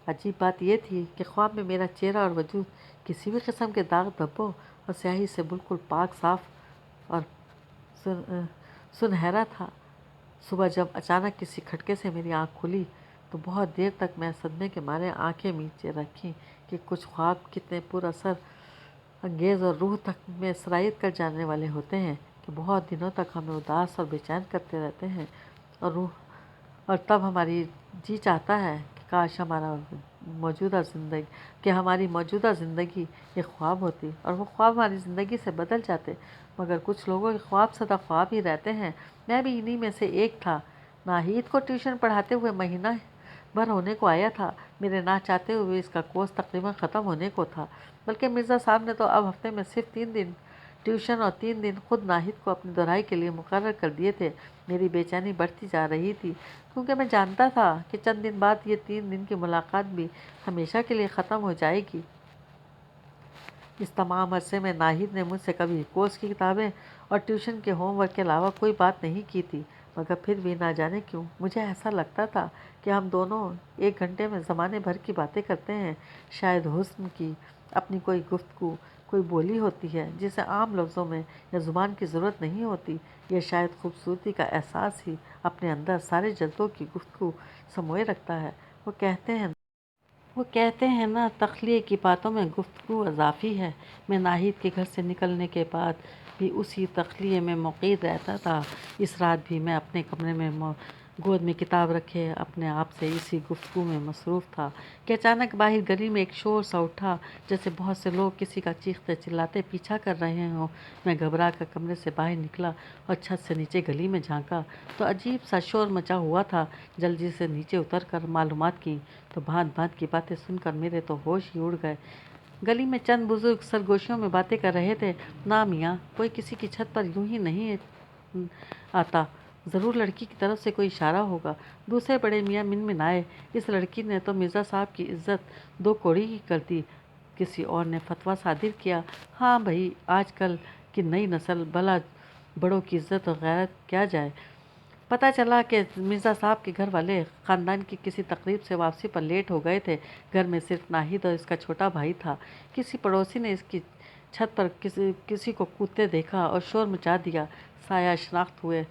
عجیب بات یہ تھی کہ خواب میں میرا چہرہ اور وجود کسی بھی قسم کے داغ دھبوں اور سیاہی سے بالکل پاک صاف اور سنہرا تھا۔ صبح جب اچانک کسی کھٹکے سے میری آنکھ کھلی تو بہت دیر تک میں صدمے کے مارے آنکھیں میچے رکھی کہ کچھ خواب کتنے پر اثر انگیز اور روح تک میں سرایت کر جانے والے ہوتے ہیں کہ بہت دنوں تک ہمیں اداس اور بے چین کرتے رہتے ہیں اور تب ہماری جی چاہتا ہے کہ کاش ہماری موجودہ زندگی ایک خواب ہوتی اور وہ خواب ہماری زندگی سے بدل جاتے، مگر کچھ لوگوں کے خواب سدا خواب ہی رہتے ہیں۔ میں بھی انہی میں سے ایک تھا۔ ناہید کو ٹیوشن پڑھاتے ہوئے مہینہ بھر ہونے کو آیا تھا۔ میرے نہ چاہتے ہوئے اس کا کورس تقریباً ختم ہونے کو تھا، بلکہ مرزا صاحب نے تو اب ہفتے میں صرف 3 دن ٹیوشن اور 3 دن خود ناہید کو اپنی دہرائی کے لیے مقرر کر دیے تھے۔ میری بے چینی بڑھتی جا رہی تھی کیونکہ میں جانتا تھا کہ چند دن بعد یہ 3 دن کی ملاقات بھی ہمیشہ کے لیے ختم ہو جائے گی۔ اس تمام عرصے میں ناہید نے مجھ سے کبھی کورس کی کتابیں اور ٹیوشن کے ہوم ورک کے علاوہ کوئی بات نہیں کی تھی، مگر پھر بھی نہ جانے کیوں مجھے ایسا لگتا تھا کہ ہم دونوں 1 گھنٹے میں زمانے بھر کی باتیں کرتے ہیں۔ شاید حسن کی اپنی کوئی گفتگو، کوئی بولی ہوتی ہے جسے عام لفظوں میں یا زبان کی ضرورت نہیں ہوتی، یا شاید خوبصورتی کا احساس ہی اپنے اندر سارے جذبوں کی گفتگو سموئے رکھتا ہے۔ وہ کہتے ہیں نا، تخلیق کی باتوں میں گفتگو اضافی ہے۔ میں ناہید کے گھر سے نکلنے کے بعد بھی اسی تخلیق میں مقید رہتا تھا۔ اس رات بھی میں اپنے کمرے میں گود میں کتاب رکھے اپنے آپ سے اسی گفتگو میں مصروف تھا کہ اچانک باہر گلی میں ایک شور سا اٹھا، جیسے بہت سے لوگ کسی کا چیختے چلاتے پیچھا کر رہے ہوں۔ میں گھبرا کر کمرے سے باہر نکلا اور چھت سے نیچے گلی میں جھانکا تو عجیب سا شور مچا ہوا تھا۔ جلدی سے نیچے اتر کر معلومات کی تو بھانت بھانت کی باتیں سن کر میرے تو ہوش ہی اڑ گئے۔ گلی میں چند بزرگ سرگوشیوں میں باتیں کر رہے تھے۔ نا میاں، کوئی کسی کی چھت پر یوں ہی نہیں آتا، ضرور لڑکی کی طرف سے کوئی اشارہ ہوگا۔ دوسرے بڑے میاں منمنائے، اس لڑکی نے تو مرزا صاحب کی عزت 2 کوڑی کی کر دی۔ کسی اور نے فتویٰ صادر کیا، ہاں بھئی، آج کل کی نئی نسل بھلا بڑوں کی عزت اور غیرت کیا جائے۔ پتہ چلا کہ مرزا صاحب کے گھر والے خاندان کی کسی تقریب سے واپسی پر لیٹ ہو گئے تھے۔ گھر میں صرف ناہید اور اس کا چھوٹا بھائی تھا۔ کسی پڑوسی نے اس کی چھت پر کسی کو کودتے دیکھا اور شور مچا دیا۔ سایہ شناخت ہوئے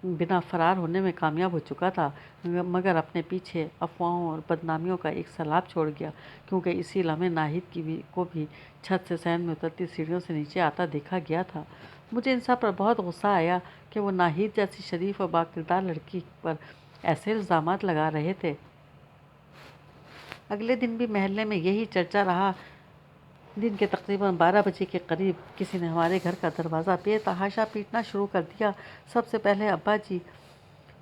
بنا فرار ہونے میں کامیاب ہو چکا تھا، مگر اپنے پیچھے افواہوں اور بدنامیوں کا ایک سیلاب چھوڑ گیا، کیونکہ اسی لمحے ناہید کو بھی چھت سے صحن میں اترتی سیڑھیوں سے نیچے آتا دیکھا گیا تھا۔ مجھے ان سب پر بہت غصہ آیا کہ وہ ناہید جیسی شریف اور باکردار لڑکی پر ایسے الزامات لگا رہے تھے۔ اگلے دن بھی محلے میں یہی چرچا رہا۔ دن کے تقریباً 12 بجے کے قریب کسی نے ہمارے گھر کا دروازہ بے تحاشا پیٹنا شروع کر دیا۔ سب سے پہلے ابا جی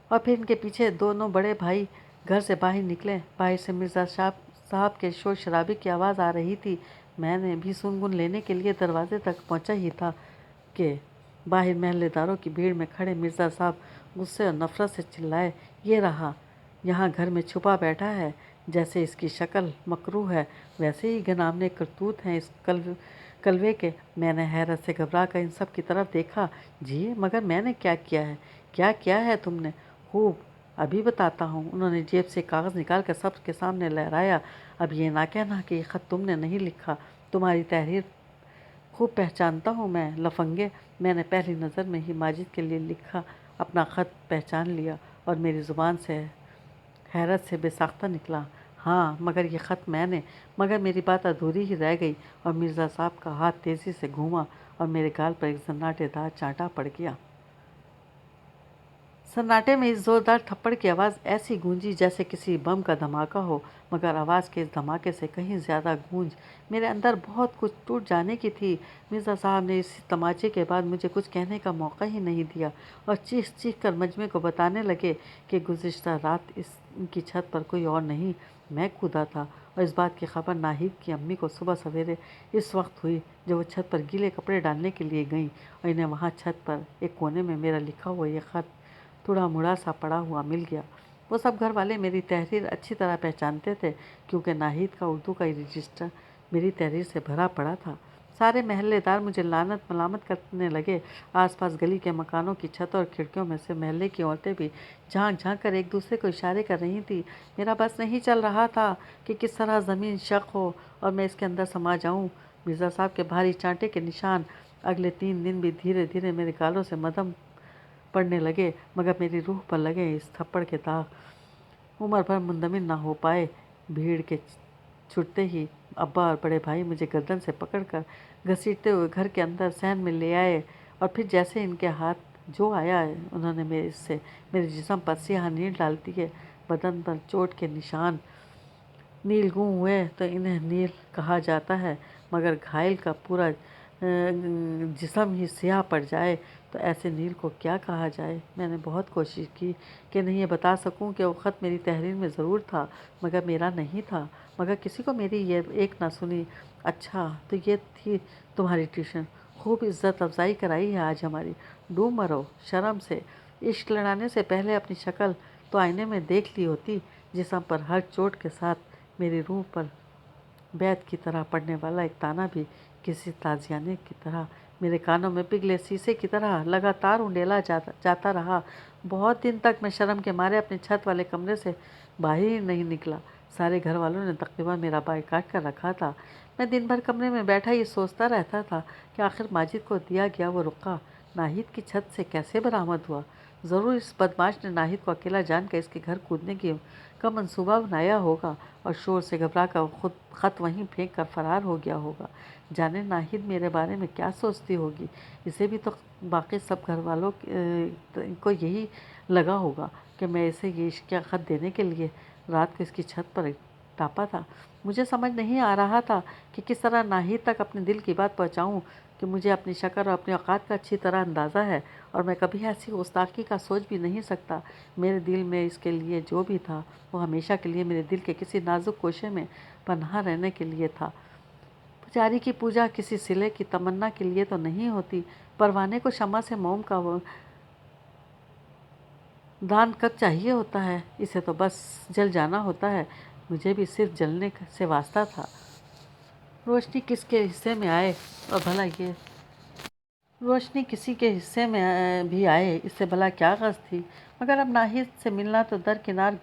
اور پھر ان کے پیچھے دونوں بڑے بھائی گھر سے باہر نکلے۔ باہر سے مرزا صاحب کے شور شرابے کی آواز آ رہی تھی۔ میں نے بھی سنگن لینے کے لیے دروازے تک پہنچا ہی تھا کہ باہر محلے داروں کی بھیڑ میں کھڑے مرزا صاحب غصے اور نفرت سے چلائے، یہ رہا یہاں گھر میں چھپا بیٹھا ہے، جیسے اس کی شکل مکروہ ہے ویسے ہی گھناونے کرتوت ہیں اس کلوے کے۔ میں نے حیرت سے گھبرا کر ان سب کی طرف دیکھا۔ جی، مگر میں نے کیا کیا ہے؟ کیا کیا ہے تم نے؟ خوب ابھی بتاتا ہوں۔ انہوں نے جیب سے کاغذ نکال کر سب کے سامنے لہرایا۔ اب یہ نہ کہنا کہ یہ خط تم نے نہیں لکھا، تمہاری تحریر خوب پہچانتا ہوں میں لفنگے۔ میں نے پہلی نظر میں ہی ماجد کے لیے لکھا اپنا خط پہچان لیا اور میری زبان سے حیرت سے بے ساختہ نکلا، ہاں مگر یہ خط میں نے۔ مگر میری بات ادھوری ہی رہ گئی اور مرزا صاحب کا ہاتھ تیزی سے گھوما اور میرے گال پر ایک سناٹے دار چانٹا پڑ گیا۔ سناٹے میں اس زوردار تھپڑ کی آواز ایسی گونجی جیسے کسی بم کا دھماکہ ہو، مگر آواز کے اس دھماکے سے کہیں زیادہ گونج میرے اندر بہت کچھ ٹوٹ جانے کی تھی۔ مرزا صاحب نے اس تماچے کے بعد مجھے کچھ کہنے کا موقع ہی نہیں دیا اور چیخ چیخ کر مجمع کو بتانے لگے کہ گزشتہ رات ان کی چھت پر کوئی اور نہیں، میں کودا تھا، اور اس بات کی خبر ناہید کی امی کو صبح سویرے اس وقت ہوئی جب وہ چھت پر گیلے کپڑے ڈالنے کے لیے گئیں اور انہیں وہاں چھت پر ایک کونے میں میرا لکھا ہوا یہ خط تھوڑا مڑا سا پڑا ہوا مل گیا۔ وہ سب گھر والے میری تحریر اچھی طرح پہچانتے تھے کیونکہ ناہید کا اردو کا رجسٹر میری تحریر سے بھرا پڑا تھا۔ سارے محلے دار مجھے لعنت ملامت کرنے لگے۔ آس پاس گلی کے مکانوں کی چھتوں اور کھڑکیوں میں سے محلے کی عورتیں بھی جھانک جھانک کر ایک دوسرے کو اشارے کر رہی تھیں۔ میرا بس نہیں چل رہا تھا کہ کس طرح زمین شق ہو اور میں اس کے اندر سما جاؤں۔ مرزا صاحب کے بھاری چانٹے کے نشان اگلے 3 دن بھی دھیرے دھیرے میرے گالوں سے مدھم پڑنے لگے، مگر میری روح پر لگے اس تھپڑ کے داغ عمر بھر منجمد نہ ہو پائے۔ بھیڑ کے چھٹتے ہی ابا اور بڑے بھائی مجھے گردن سے پکڑ کر گھسیٹتے ہوئے گھر کے اندر صحن میں لے آئے اور پھر جیسے ان کے ہاتھ جو آیا انہوں نے میرے جسم پر سیاہ نیل ڈال دیے۔ بدن پر چوٹ کے نشان نیل گوں ہوئے تو انہیں نیل کہا جاتا ہے، مگر گھائل کا پورا جسم ہی سیاہ پڑ جائے تو ایسے نیل کو کیا کہا جائے۔ میں نے بہت کوشش کی کہ انہیں یہ بتا سکوں کہ وہ خط میری تحریر میں ضرور تھا مگر میرا نہیں تھا، مگر کسی کو میری یہ ایک نہ سنی۔ اچھا تو یہ تھی تمہاری ٹیوشن، خوب عزت افزائی کرائی ہے آج ہماری، ڈوب مرو شرم سے۔ عشق لڑانے سے پہلے اپنی شکل تو آئینے میں دیکھ لی ہوتی۔ جسم پر ہر چوٹ کے ساتھ میری روح پر بیت کی طرح پڑنے والا ایک تانا بھی کسی تازیانے کی طرح میرے کانوں میں پگھلے شیشے کی طرح لگاتار انڈیلا جاتا رہا۔ بہت دن تک میں شرم کے مارے اپنے چھت والے کمرے سے باہر ہی نہیں نکلا۔ سارے گھر والوں نے تقریباً میرا بائیکاٹ کر رکھا تھا۔ میں دن بھر کمرے میں بیٹھا یہ سوچتا رہتا تھا کہ آخر ماجد کو دیا گیا وہ رقعہ ناہید کی چھت سے کیسے برآمد ہوا۔ ضرور اس بدمعاش نے ناہید کو اکیلا جان کر اس کے گھر کودنے کا منصوبہ بنایا ہوگا اور شور سے گھبرا کر خود خط وہیں پھینک کر فرار ہو گیا ہوگا۔ جانے ناہید میرے بارے میں کیا سوچتی ہوگی، اسے بھی تو باقی سب گھر والوں کو یہی لگا ہوگا کہ میں اسے یہ عشقیہ خط دینے کے لیے رات کو اس کی چھت پر ٹاپا تھا۔ مجھے سمجھ نہیں آ رہا تھا کہ کس طرح ناہید تک اپنے دل کی بات پہنچاؤں کہ مجھے اپنی شکل اور اپنی اوقات کا اچھی طرح اندازہ ہے اور میں کبھی ایسی گستاخی کا سوچ بھی نہیں سکتا۔ میرے دل میں اس کے لیے جو بھی تھا وہ ہمیشہ کے لیے میرے دل کے کسی نازک گوشے میں پنہاں رہنے کے لیے تھا۔ پجاری کی پوجا کسی صلے کی تمنا کے لیے تو نہیں ہوتی۔ پروانے کو شمع سے موم کا دان کب چاہیے ہوتا ہے، اسے تو بس جل جانا ہوتا ہے۔ مجھے بھی صرف جلنے سے واسطہ تھا۔ روشنی کس کے حصے میں آئے اور بھلا یہ روشنی کسی کے حصے میں بھی آئے اس سے بھلا کیا غرض تھی۔ مگر اب ناہید سے ملنا تو درکنار،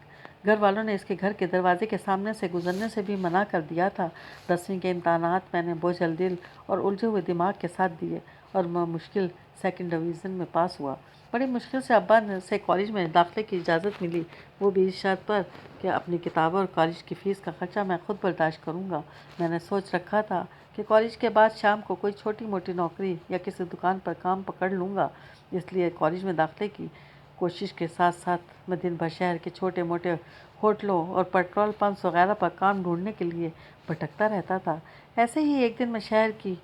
گھر والوں نے اس کے گھر کے دروازے کے سامنے سے گزرنے سے بھی منع کر دیا تھا۔ 10ویں کے امتحانات میں نے بوجھل دل اور الجھے ہوئے دماغ کے ساتھ دیے اور میں مشکل 2nd ڈویژن میں پاس ہوا۔ بڑی مشکل سے ابا سے کالج میں داخلے کی اجازت ملی، وہ بھی اس شرط پر کہ اپنی کتابوں اور کالج کی فیس کا خرچہ میں خود برداشت کروں گا۔ میں نے سوچ رکھا تھا کہ کالج کے بعد شام کو کوئی چھوٹی موٹی نوکری یا کسی دکان پر کام پکڑ لوں گا، اس لیے کالج میں داخلے کی کوشش کے ساتھ ساتھ میں دن بھر شہر کے چھوٹے موٹے ہوٹلوں اور پیٹرول پمپس وغیرہ پر کام ڈھونڈنے کے لیے بھٹکتا رہتا تھا۔ ایسے ہی ایک دن میں شہر کی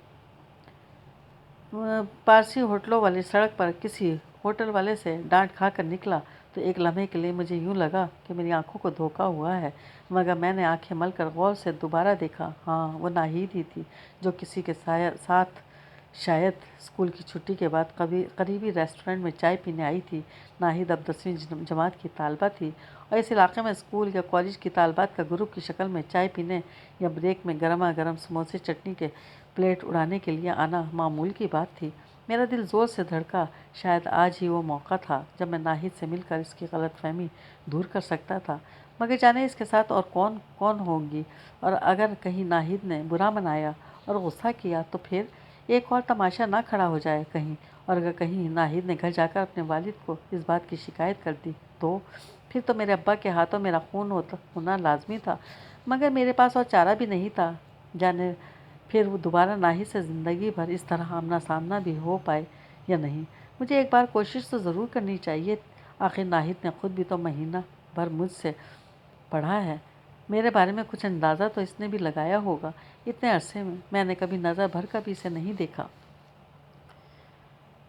پارسی ہوٹلوں والی سڑک پر کسی ہوٹل والے سے ڈانٹ کھا کر نکلا تو ایک لمحے کے لیے مجھے یوں لگا کہ میری آنکھوں کو دھوکا ہوا ہے، مگر میں نے آنکھیں مل کر غور سے دوبارہ دیکھا، ہاں وہ ناہید ہی تھی جو کسی کے ساتھ شاید اسکول کی چھٹی کے بعد قریبی ریسٹورنٹ میں چائے پینے آئی تھی۔ ناہید اب 10ویں جماعت کی طالبہ تھی اور اس علاقے میں اسکول یا کالج کی طالبات کا گروپ کی شکل میں چائے پینے یا بریک میں گرما گرم سموسے چٹنی کے پلیٹ اڑانے کے لیے آنا معمول کی بات تھی۔ میرا دل زور سے دھڑکا۔ شاید آج ہی وہ موقع تھا جب میں ناہید سے مل کر اس کی غلط فہمی دور کر سکتا تھا، مگر جانے اس کے ساتھ اور کون کون ہوں گی، اور اگر کہیں ناہید نے برا منایا اور غصہ کیا تو پھر ایک اور تماشا نہ کھڑا ہو جائے کہیں، اور اگر کہیں ناہید نے گھر جا کر اپنے والد کو اس بات کی شکایت کر دی تو پھر تو میرے ابا کے ہاتھوں میرا خون ہونا لازمی تھا، مگر میرے پاس اور چارہ بھی نہیں تھا۔ جانے پھر وہ دوبارہ ناہید سے زندگی بھر اس طرح آمنا سامنا بھی ہو پائے یا نہیں۔ مجھے ایک بار کوشش تو ضرور کرنی چاہیے، آخر ناہید نے خود بھی تو مہینہ بھر مجھ سے پڑھا ہے، میرے بارے میں کچھ اندازہ تو اس نے بھی لگایا ہوگا۔ اتنے عرصے میں نے کبھی نظر بھر کا بھی اسے نہیں دیکھا۔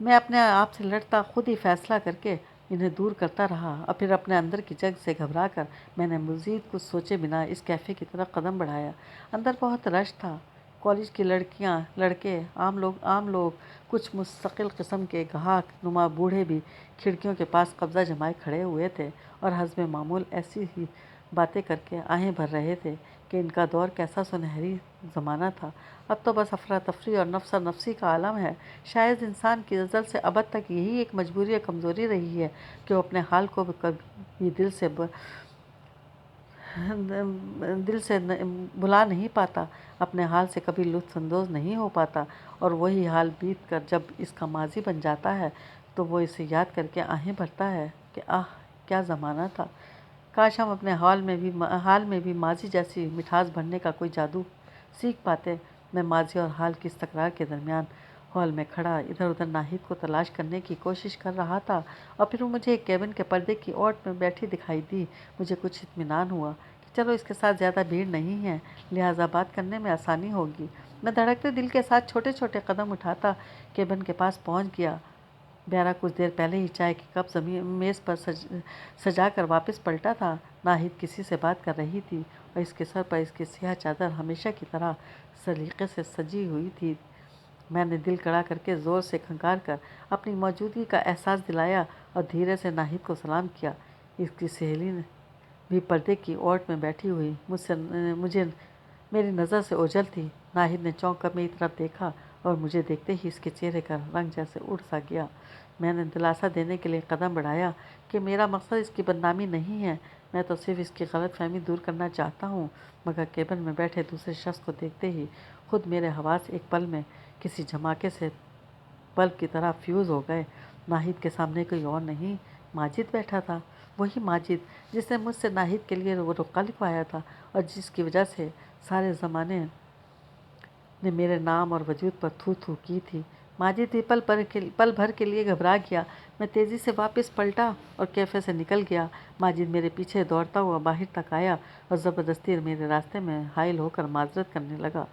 میں اپنے آپ سے لڑتا خود ہی فیصلہ کر کے انہیں دور کرتا رہا، اور پھر اپنے اندر کی جنگ سے گھبرا کر میں نے مزید کچھ سوچے بنا اس کیفے کی طرف قدم بڑھایا۔ اندر بہت رش تھا، کالج کی لڑکیاں، لڑکے، عام لوگ، کچھ مستقل قسم کے گاہک نما بوڑھے بھی کھڑکیوں کے پاس قبضہ جمائے کھڑے ہوئے تھے اور حسب معمول ایسی ہی باتیں کر کے آہیں بھر رہے تھے کہ ان کا دور کیسا سنہری زمانہ تھا۔ اب تو بس افراتفری اور نفسا نفسی کا عالم ہے۔ شاید انسان کی ازل سے ابد تک یہی ایک مجبوری اور کمزوری رہی ہے کہ وہ اپنے حال کو کبھی دل سے بھلا نہیں پاتا، اپنے حال سے کبھی لطف اندوز نہیں ہو پاتا، اور وہی حال بیت کر جب اس کا ماضی بن جاتا ہے تو وہ اسے یاد کر کے آہیں بھرتا ہے کہ آہ کیا زمانہ تھا، کاش ہم اپنے حال میں بھی ماضی جیسی مٹھاس بھرنے کا کوئی جادو سیکھ پاتے۔ میں ماضی اور حال کی اس تکرار کے درمیان ہال میں کھڑا ادھر ادھر ناہید کو تلاش کرنے کی کوشش کر رہا تھا، اور پھر وہ مجھے ایک کیبن کے پردے کی اوٹ میں بیٹھی دکھائی دی۔ مجھے کچھ اطمینان ہوا کہ چلو اس کے ساتھ زیادہ بھیڑ نہیں ہے، لہٰذا بات کرنے میں آسانی ہوگی۔ میں دھڑکتے دل کے ساتھ چھوٹے چھوٹے قدم اٹھاتا کیبن کے پاس پہنچ گیا۔ بیارا کچھ دیر پہلے ہی چائے کی کپ میز پر سجا کر واپس پلٹا تھا۔ ناہید کسی سے بات کر رہی تھی اور اس کے سر پر اس کی سیاہ چادر ہمیشہ کی طرح سلیقے سے سجی ہوئی تھی۔ میں نے دل کڑا کر کے زور سے کھنکار کر اپنی موجودگی کا احساس دلایا اور دھیرے سے ناہید کو سلام کیا۔ اس کی سہیلی بھی پردے کی اوٹ میں بیٹھی ہوئی میری نظر سے اوجھل تھی۔ ناہید نے چونک کر میری طرف دیکھا اور مجھے دیکھتے ہی اس کے چہرے کا رنگ جیسے اڑ سا گیا۔ میں نے دلاسا دینے کے لیے قدم بڑھایا کہ میرا مقصد اس کی بدنامی نہیں ہے، میں تو صرف اس کی غلط فہمی دور کرنا چاہتا ہوں، مگر کیبن میں بیٹھے دوسرے شخص کو دیکھتے ہی خود میرے حواس ایک پل میں کسی دھماکے سے بلب کی طرح فیوز ہو گئے۔ ناہید کے سامنے کوئی اور نہیں، ماجد بیٹھا تھا، وہی ماجد جس نے مجھ سے ناہید کے لیے وہ رقعہ لکھوایا تھا اور جس کی وجہ سے سارے زمانے نے میرے نام اور وجود پر تھو تھو کی تھی۔ ماجد بھی پل بھر کے لیے گھبرا گیا۔ میں تیزی سے واپس پلٹا اور کیفے سے نکل گیا۔ ماجد میرے پیچھے دوڑتا ہوا باہر تک آیا اور زبردستی میرے راستے میں حائل ہو کر معذرت کرنے لگا۔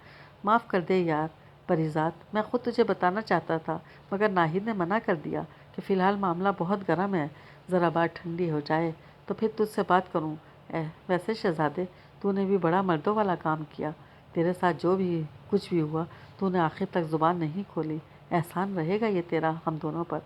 معاف کر دے یار پریزاد، میں خود تجھے بتانا چاہتا تھا، مگر ناہید نے منع کر دیا کہ فی الحال معاملہ بہت گرم ہے، ذرا بات ٹھنڈی ہو جائے تو پھر تجھ سے بات کروں۔ ویسے شہزادے، تو نے بھی بڑا مردوں والا کام کیا، تیرے ساتھ جو بھی کچھ بھی ہوا تو نے آخر تک زبان نہیں کھولی، احسان رہے گا یہ تیرا ہم دونوں پر۔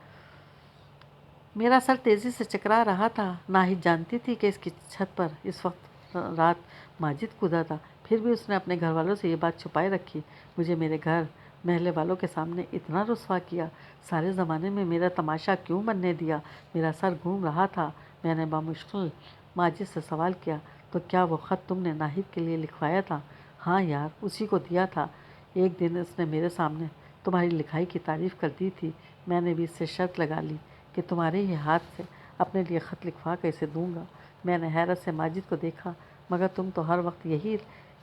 میرا سر تیزی سے چکرا رہا تھا۔ ناہید جانتی تھی کہ اس کی چھت پر اس وقت رات ماجد کودا تھا، پھر بھی اس نے اپنے گھر والوں سے یہ بات چھپائے رکھی، مجھے میرے گھر محلے والوں کے سامنے اتنا رسوا کیا، سارے زمانے میں میرا تماشا کیوں بننے دیا۔ میرا سر گھوم رہا تھا۔ میں نے بمشکل ماجد سے سوال کیا، تو کیا وہ خط تم نے ناہید کے لیے لکھوایا تھا؟ ہاں یار، اسی کو دیا تھا۔ ایک دن اس نے میرے سامنے تمہاری لکھائی کی تعریف کر دی تھی، میں نے بھی اس سے شرط لگا لی کہ تمہارے ہی ہاتھ سے اپنے لیے خط لکھوا کر اسے دوں گا۔ میں نے حیرت سے ماجد کو دیکھا، مگر تم تو ہر وقت یہی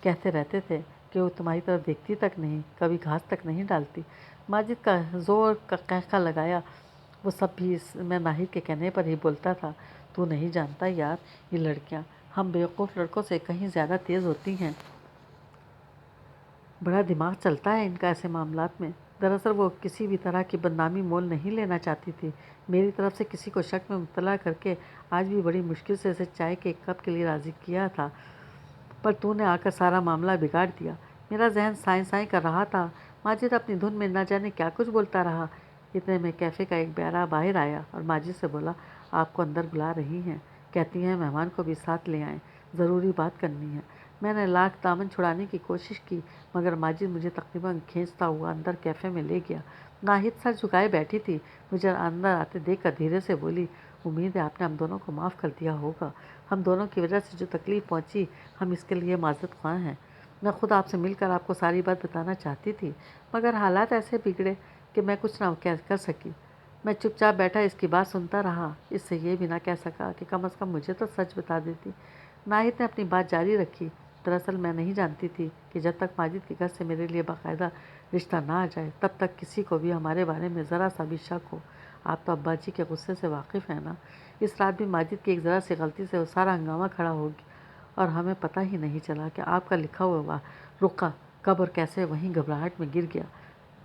کہتے رہتے تھے کہ وہ تمہاری طرف دیکھتی تک نہیں، کبھی گھاس تک نہیں ڈالتی۔ ماجد کا زور کا قہقہ لگایا، وہ سب بھی میں ناہید کے کہنے پر ہی بولتا تھا۔ تو نہیں جانتا یار، یہ لڑکیاں ہم بیوقوف لڑکوں سے کہیں زیادہ تیز ہوتی ہیں، بڑا دماغ چلتا ہے ان کا ایسے معاملات میں۔ دراصل وہ کسی بھی طرح کی بدنامی مول نہیں لینا چاہتی تھی، میری طرف سے کسی کو شک میں مبتلا کر کے آج بھی بڑی مشکل سے اسے چائے کے ایک کپ کے لیے راضی کیا تھا، پر تو نے آ کر سارا معاملہ بگاڑ دیا۔ میرا ذہن سائیں سائیں کر رہا تھا، ماجد اپنی دھن میں نہ جانے کیا کچھ بولتا رہا۔ اتنے میں کیفے کا ایک بیارا باہر آیا اور ماجد سے بولا، آپ کو اندر بلا رہی ہیں، کہتی ہیں مہمان کو بھی ساتھ لے آئیں، ضروری بات کرنی ہے۔ میں نے لاکھ دامن چھڑانے کی کوشش کی مگر ماجد مجھے تقریباً کھینچتا ہوا اندر کیفے میں لے گیا۔ ناہید سر جھکائے بیٹھی تھی، مجھے اندر آتے دیکھ کر دھیرے سے بولی، امید ہے آپ نے ہم دونوں کو معاف کر دیا ہوگا۔ ہم دونوں کی وجہ سے جو تکلیف پہنچی ہم اس کے لیے معذرت خواہ ہیں۔ میں خود آپ سے مل کر آپ کو ساری بات بتانا چاہتی تھی مگر حالات ایسے بگڑے کہ میں کچھ نہ کر سکی۔ میں چپ چاپ بیٹھا اس کی بات سنتا رہا، اس سے یہ بھی نہ کہہ سکا کہ کم از کم مجھے تو سچ بتا دیتی۔ ناہید نے اپنی بات جاری رکھی، دراصل میں نہیں جانتی تھی کہ جب تک ماجد کے گھر سے میرے لیے باقاعدہ رشتہ نہ آ جائے تب تک کسی کو بھی ہمارے بارے میں ذرا سا بھی شک ہو۔ آپ تو ابا جی کے غصے سے واقف ہیں نا، اس رات بھی ماجد کی ایک ذرا سی غلطی سے وہ سارا ہنگامہ کھڑا ہو گیا اور ہمیں پتہ ہی نہیں چلا کہ آپ کا لکھا ہوا رقعہ کب اور کیسے وہیں گھبراہٹ میں گر گیا۔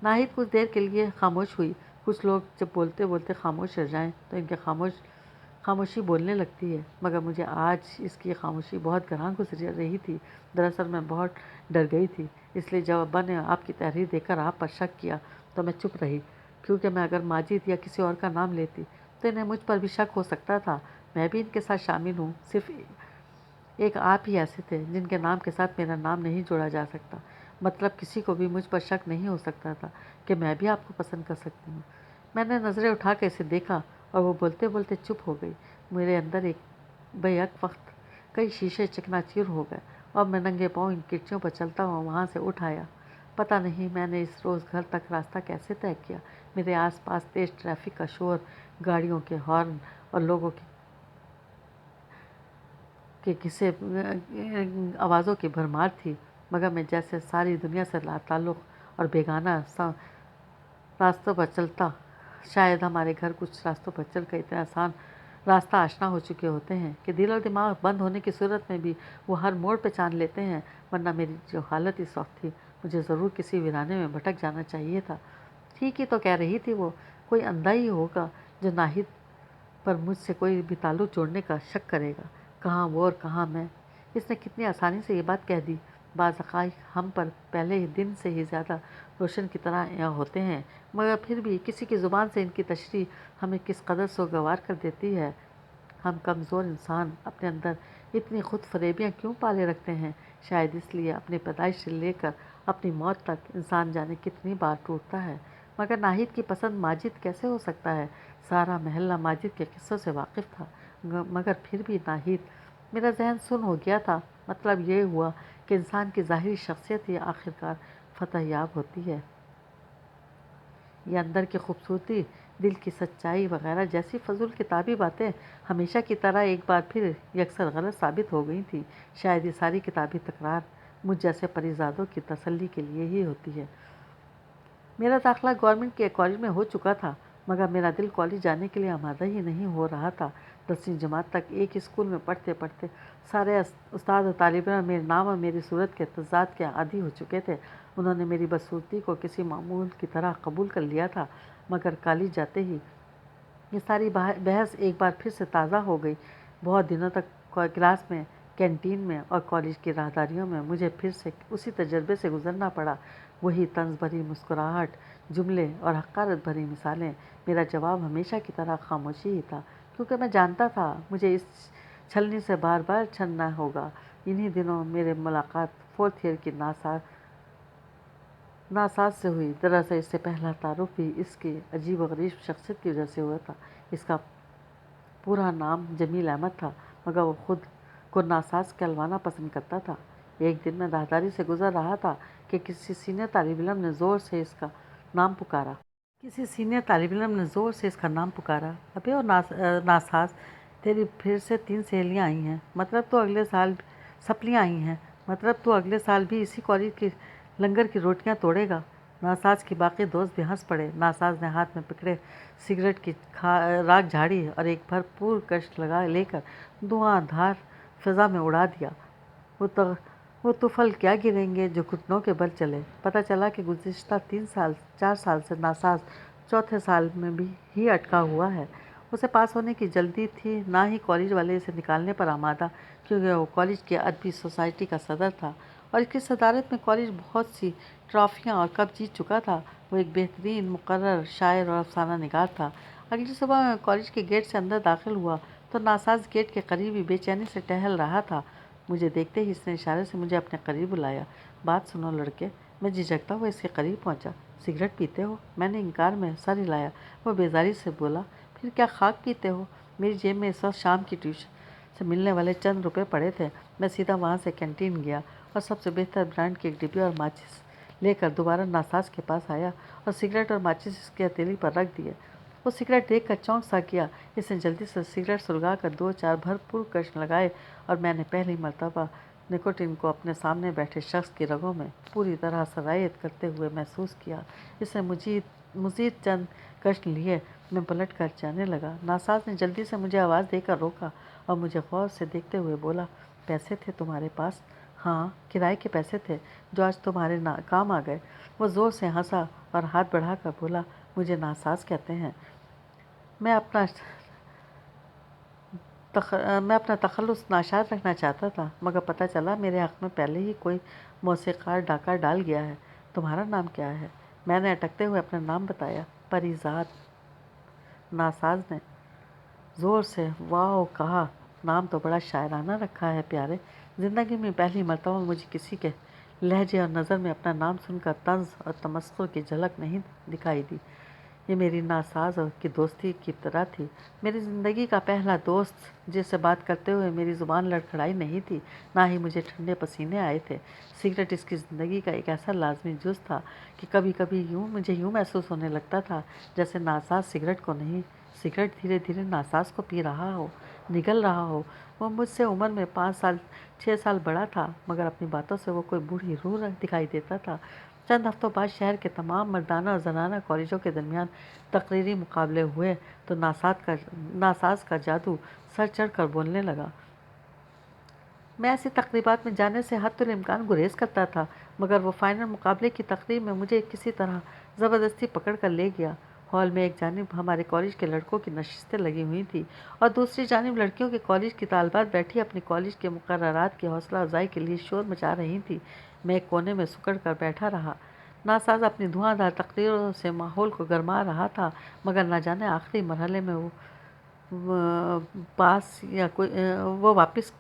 ناہید کچھ دیر کے لیے خاموش ہوئی۔ کچھ لوگ جب بولتے بولتے خاموش رہ جائیں تو ان کی خاموشی بولنے لگتی ہے، مگر مجھے آج اس کی خاموشی بہت گراں گزر رہی تھی۔ دراصل میں بہت ڈر گئی تھی، اس لیے جب ابا نے آپ کی تحریر دیکھ کر آپ پر شک کیا تو میں چپ رہی، کیونکہ میں اگر ماجد یا کسی اور کا نام لیتی تو انہیں مجھ پر بھی شک ہو سکتا تھا۔ میں بھی ان کے ساتھ شامل ہوں، صرف ایک آپ ہی ایسے تھے جن کے نام کے ساتھ میرا نام نہیں جوڑا جا سکتا۔ مطلب کسی کو بھی مجھ پر شک نہیں ہو سکتا تھا کہ میں بھی آپ کو پسند کر سکتی ہوں۔ میں نے نظریں اٹھا کے اسے دیکھا اور وہ بولتے بولتے چپ ہو گئی۔ میرے اندر ایک بیک وقت کئی شیشے چکنا چور ہو گئے اور میں ننگے پاؤں ان کھڑکیوں پر چلتا ہوا وہاں سے اٹھ آیا۔ پتہ نہیں میں نے اس روز گھر تک راستہ کیسے طے کیا۔ میرے آس پاس تیز ٹریفک کا شور، گاڑیوں کے ہارن اور لوگوں کے گھسے آوازوں کی بھرمار تھی، مگر میں جیسے ساری دنیا سے لا تعلق اور بیگانہ راستوں پر چلتا۔ شاید ہمارے گھر کچھ راستوں پر چل کر اتنے آسان راستہ آشنا ہو چکے ہوتے ہیں کہ دل اور دماغ بند ہونے کی صورت میں بھی وہ ہر موڑ پہ چاند لیتے ہیں، ورنہ میری جو حالت اس وقت تھی مجھے ضرور کسی ویرانے میں بھٹک جانا چاہیے تھا۔ ٹھیک ہی تو کہہ رہی تھی وہ، کوئی اندھا ہی ہوگا جو ناہید پر مجھ سے کوئی بھی تعلق جوڑنے کا شک کرے گا۔ کہاں وہ اور کہاں میں۔ اس نے کتنی آسانی سے یہ بات کہہ دی۔ بعض حقائق ہم پر پہلے ہی دن سے ہی زیادہ روشن کی طرح عیاں ہوتے ہیں، مگر پھر بھی کسی کی زبان سے ان کی تشریح ہمیں کس قدر سوگوار کر دیتی ہے۔ ہم کمزور انسان اپنے اندر اتنی خود فریبیاں کیوں پالے رکھتے ہیں؟ شاید اس لیے اپنی پیدائش سے لے کر اپنی موت تک انسان جانے کتنی بار ٹوٹتا ہے۔ مگر ناہید کی پسند ماجد کیسے ہو سکتا ہے؟ سارا محلہ ماجد کے قصوں سے واقف تھا، مگر پھر بھی ناہید۔ میرا ذہن سن ہو گیا تھا۔ مطلب یہ ہوا کہ انسان کی ظاہری شخصیت ہی آخرکار فتح یاب ہوتی ہے۔ یہ اندر کی خوبصورتی، دل کی سچائی وغیرہ جیسی فضول کتابی باتیں ہمیشہ کی طرح ایک بار پھر یکسر غلط ثابت ہو گئی تھیں۔ شاید یہ ساری کتابی تکرار مجھ جیسے پریزادوں کی تسلی کے لیے ہی ہوتی ہے۔ میرا داخلہ گورنمنٹ کے کالج میں ہو چکا تھا، مگر میرا دل کالج جانے کے لیے آمادہ ہی نہیں ہو رہا تھا۔ 10ویں جماعت تک ایک اسکول میں پڑھتے پڑھتے سارے استاد اور طالب علم میرے نام اور میری صورت کے تضاد کے عادی ہو چکے تھے۔ انہوں نے میری بدصورتی کو کسی معمول کی طرح قبول کر لیا تھا، مگر کالج جاتے ہی یہ ساری بحث ایک بار پھر سے تازہ ہو گئی۔ بہت دنوں تک کلاس میں، کینٹین میں اور کالج کی راہداریوں میں مجھے پھر سے اسی تجربے سے گزرنا پڑا۔ وہی طنز بھری مسکراہٹ، جملے اور حقارت بھری مثالیں۔ میرا جواب ہمیشہ کی طرح خاموشی ہی تھا، کیونکہ میں جانتا تھا مجھے اس چھلنی سے بار بار چھلنا ہوگا۔ انہی دنوں میرے ملاقات فورتھ ایئر کی ناساز سے ہوئی۔ دراصل اس سے پہلا تعارف بھی اس کی عجیب و غریب شخصیت کی وجہ سے ہوا تھا۔ اس کا پورا نام جمیل احمد تھا، مگر وہ خود کو ناساز کہلوانا پسند کرتا تھا۔ ایک دن میں راہداری سے گزر رہا تھا کہ کسی سینئر طالب علم نے زور سے اس کا نام پکارا۔ ابے او ناساز، تیری پھر سے 3 سہیلیاں آئی ہیں، مطلب تو اگلے سال سپلیاں آئی ہیں، مطلب تو اگلے سال بھی اسی کالج کی لنگر کی روٹیاں توڑے گا۔ ناساز کے باقی دوست بھی ہنس پڑے۔ ناساز نے ہاتھ میں پکڑے سگریٹ کی راکھ جھاڑی اور ایک بھرپور گشت لے کر دھواں دھار فضا میں اڑا دیا۔ وہ طفل کیا گریں گے جو گھٹنوں کے بل چلے۔ پتہ چلا کہ گزشتہ 4 سال سے ناساز چوتھے سال میں بھی ہی اٹکا ہوا ہے۔ اسے پاس ہونے کی جلدی تھی، نہ ہی کالج والے اسے نکالنے پر آمادہ، کیونکہ وہ کالج کی ادبی سوسائٹی کا صدر تھا اور اس کی صدارت میں کالج بہت سی ٹرافیاں اور کپ جیت چکا تھا۔ وہ ایک بہترین مقرر شاعر اور افسانہ نگار تھا۔ اگلی صبح میں کالج کے گیٹ سے اندر داخل ہوا تو ناساز گیٹ کے قریب ہی بے چینی سے ٹہل رہا تھا۔ مجھے دیکھتے ہی اس نے اشارے سے مجھے اپنے قریب بلایا۔ بات سنو لڑکے، میں جھجکتا ہوا اس کے قریب پہنچا۔ سگریٹ پیتے ہو؟ میں نے انکار میں سر ہلایا۔ وہ بیزاری سے بولا، پھر کیا خاک پیتے ہو؟ میری جیب میں اس وقت شام کی ٹیوشن سے ملنے والے چند روپے پڑے تھے۔ میں سیدھا وہاں سے کینٹین گیا اور سب سے بہتر برانڈ کی ایک ڈبی اور ماچس لے کر دوبارہ ناساز کے پاس آیا اور سگریٹ اور ماچس اس کی ہتھیلی پر رکھ دیے۔ وہ سگریٹ دیکھ کر چونک سا گیا۔ اس نے جلدی سے سگریٹ سلگا کر 2-4 بھرپور کش لگائے اور میں نے پہلی مرتبہ نکوٹین کو اپنے سامنے بیٹھے شخص کی رگوں میں پوری طرح سرایت کرتے ہوئے محسوس کیا۔ اس نے مزید چند کش لیے۔ میں پلٹ کر جانے لگا۔ ناساز نے جلدی سے مجھے آواز دے کر روکا اور مجھے غور سے دیکھتے ہوئے بولا، پیسے تھے تمہارے پاس؟ ہاں، کرائے کے پیسے تھے جو آج تمہارے کام آ گئے۔ وہ زور سے ہنسا اور ہاتھ بڑھا کر بولا، مجھے ناساز کہتے ہیں۔ میں اپنا تخلص ناشاد رکھنا چاہتا تھا، مگر پتہ چلا میرے حق میں پہلے ہی کوئی موسیقار ڈاکہ ڈال گیا ہے۔ تمہارا نام کیا ہے؟ میں نے اٹکتے ہوئے اپنا نام بتایا۔ پری زاد۔ ناساز نے زور سے واو کہا۔ نام تو بڑا شاعرانہ رکھا ہے پیارے۔ زندگی میں پہلی مرتبہ مجھے کسی کے لہجے اور نظر میں اپنا نام سن کر طنز اور تمسخر کی جھلک نہیں دکھائی دی۔ یہ میری ناساز کی دوستی کی ابتدا تھی۔ میری زندگی کا پہلا دوست جس سے بات کرتے ہوئے میری زبان لڑکھڑائی نہیں تھی، نہ ہی مجھے ٹھنڈے پسینے آئے تھے۔ سگریٹ اس کی زندگی کا ایک ایسا لازمی جز تھا کہ کبھی کبھی مجھے یوں محسوس ہونے لگتا تھا جیسے ناساز سگریٹ کو نہیں، سگریٹ دھیرے دھیرے ناساز کو پی رہا ہو، نگل رہا ہو۔ وہ مجھ سے عمر میں 5-6 سال بڑا تھا، مگر اپنی باتوں سے وہ کوئی بوڑھی روح دکھائی دیتا تھا۔ چند ہفتوں بعد شہر کے تمام مردانہ اور زنانہ کالجوں کے درمیان تقریری مقابلے ہوئے تو ناساز کا جادو سر چڑھ کر بولنے لگا۔ میں ایسی تقریبات میں جانے سے حتی الامکان گریز کرتا تھا، مگر وہ فائنل مقابلے کی تقریب میں مجھے کسی طرح زبردستی پکڑ کر لے گیا۔ ہال میں ایک جانب ہمارے کالج کے لڑکوں کی نشستیں لگی ہوئی تھیں اور دوسری جانب لڑکیوں کے کالج کی طالبات بیٹھی اپنی کالج کے مقررات کی حوصلہ افزائی کے لیے شور مچا رہی تھیں۔ میں ایک کونے میں سکڑ کر بیٹھا رہا۔ ناساز اپنی دھواں دھار تقریروں سے ماحول کو گرما رہا تھا، مگر نہ جانے آخری مرحلے میں وہ واپس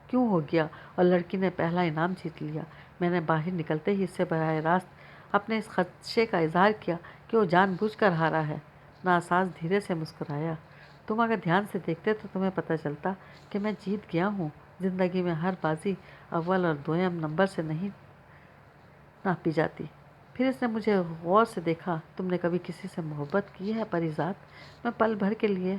کیوں ہو گیا اور لڑکی نے پہلا انعام جیت لیا۔ میں نے باہر نکلتے ہی اس سے براہ راست اپنے اس خدشے کا اظہار کیا کہ وہ جان بوجھ کر ہارا ہے۔ ناساز دھیرے سے مسکرایا۔ تم اگر دھیان سے دیکھتے تو تمہیں پتہ چلتا کہ میں جیت گیا ہوں۔ زندگی میں ہر بازی اول اور دوئم نمبر سے نہیں ناپی جاتی۔ پھر اس نے مجھے غور سے دیکھا۔ تم نے کبھی کسی سے محبت کی ہے پری زاد؟ میں پل بھر کے لیے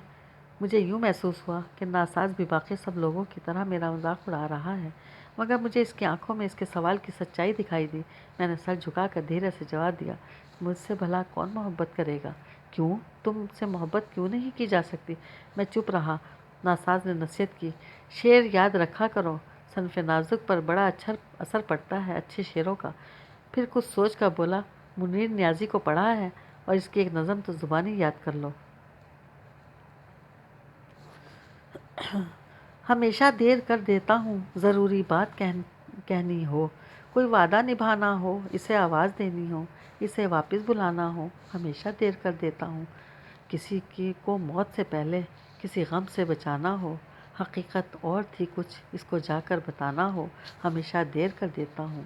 مجھے یوں محسوس ہوا کہ ناساز بھی باقی سب لوگوں کی طرح میرا مذاق اڑا رہا ہے، مگر مجھے اس کی آنکھوں میں اس کے سوال کی سچائی دکھائی دی۔ میں نے سر جھکا کر دھیرے سے جواب دیا، مجھ سے بھلا کون محبت کرے گا؟ کیوں؟ تم سے محبت کیوں نہیں کی جا سکتی؟ میں چپ رہا۔ ناساز نے نصیحت کی، شعر یاد رکھا کرو، صنف نازک پر بڑا اثر پڑتا ہے اچھے شعروں کا۔ پھر کچھ سوچ کر بولا، منیر نیازی کو پڑھا ہے اور اس کی ایک نظم تو زبانی یاد کر لو۔ ہمیشہ دیر کر دیتا ہوں، ضروری بات کہنی ہو، کوئی وعدہ نبھانا ہو، اسے آواز دینی ہو، اسے واپس بلانا ہو، ہمیشہ دیر کر دیتا ہوں۔ کسی کو موت سے پہلے کسی غم سے بچانا ہو، حقیقت اور تھی کچھ، اس کو جا کر بتانا ہو، ہمیشہ دیر کر دیتا ہوں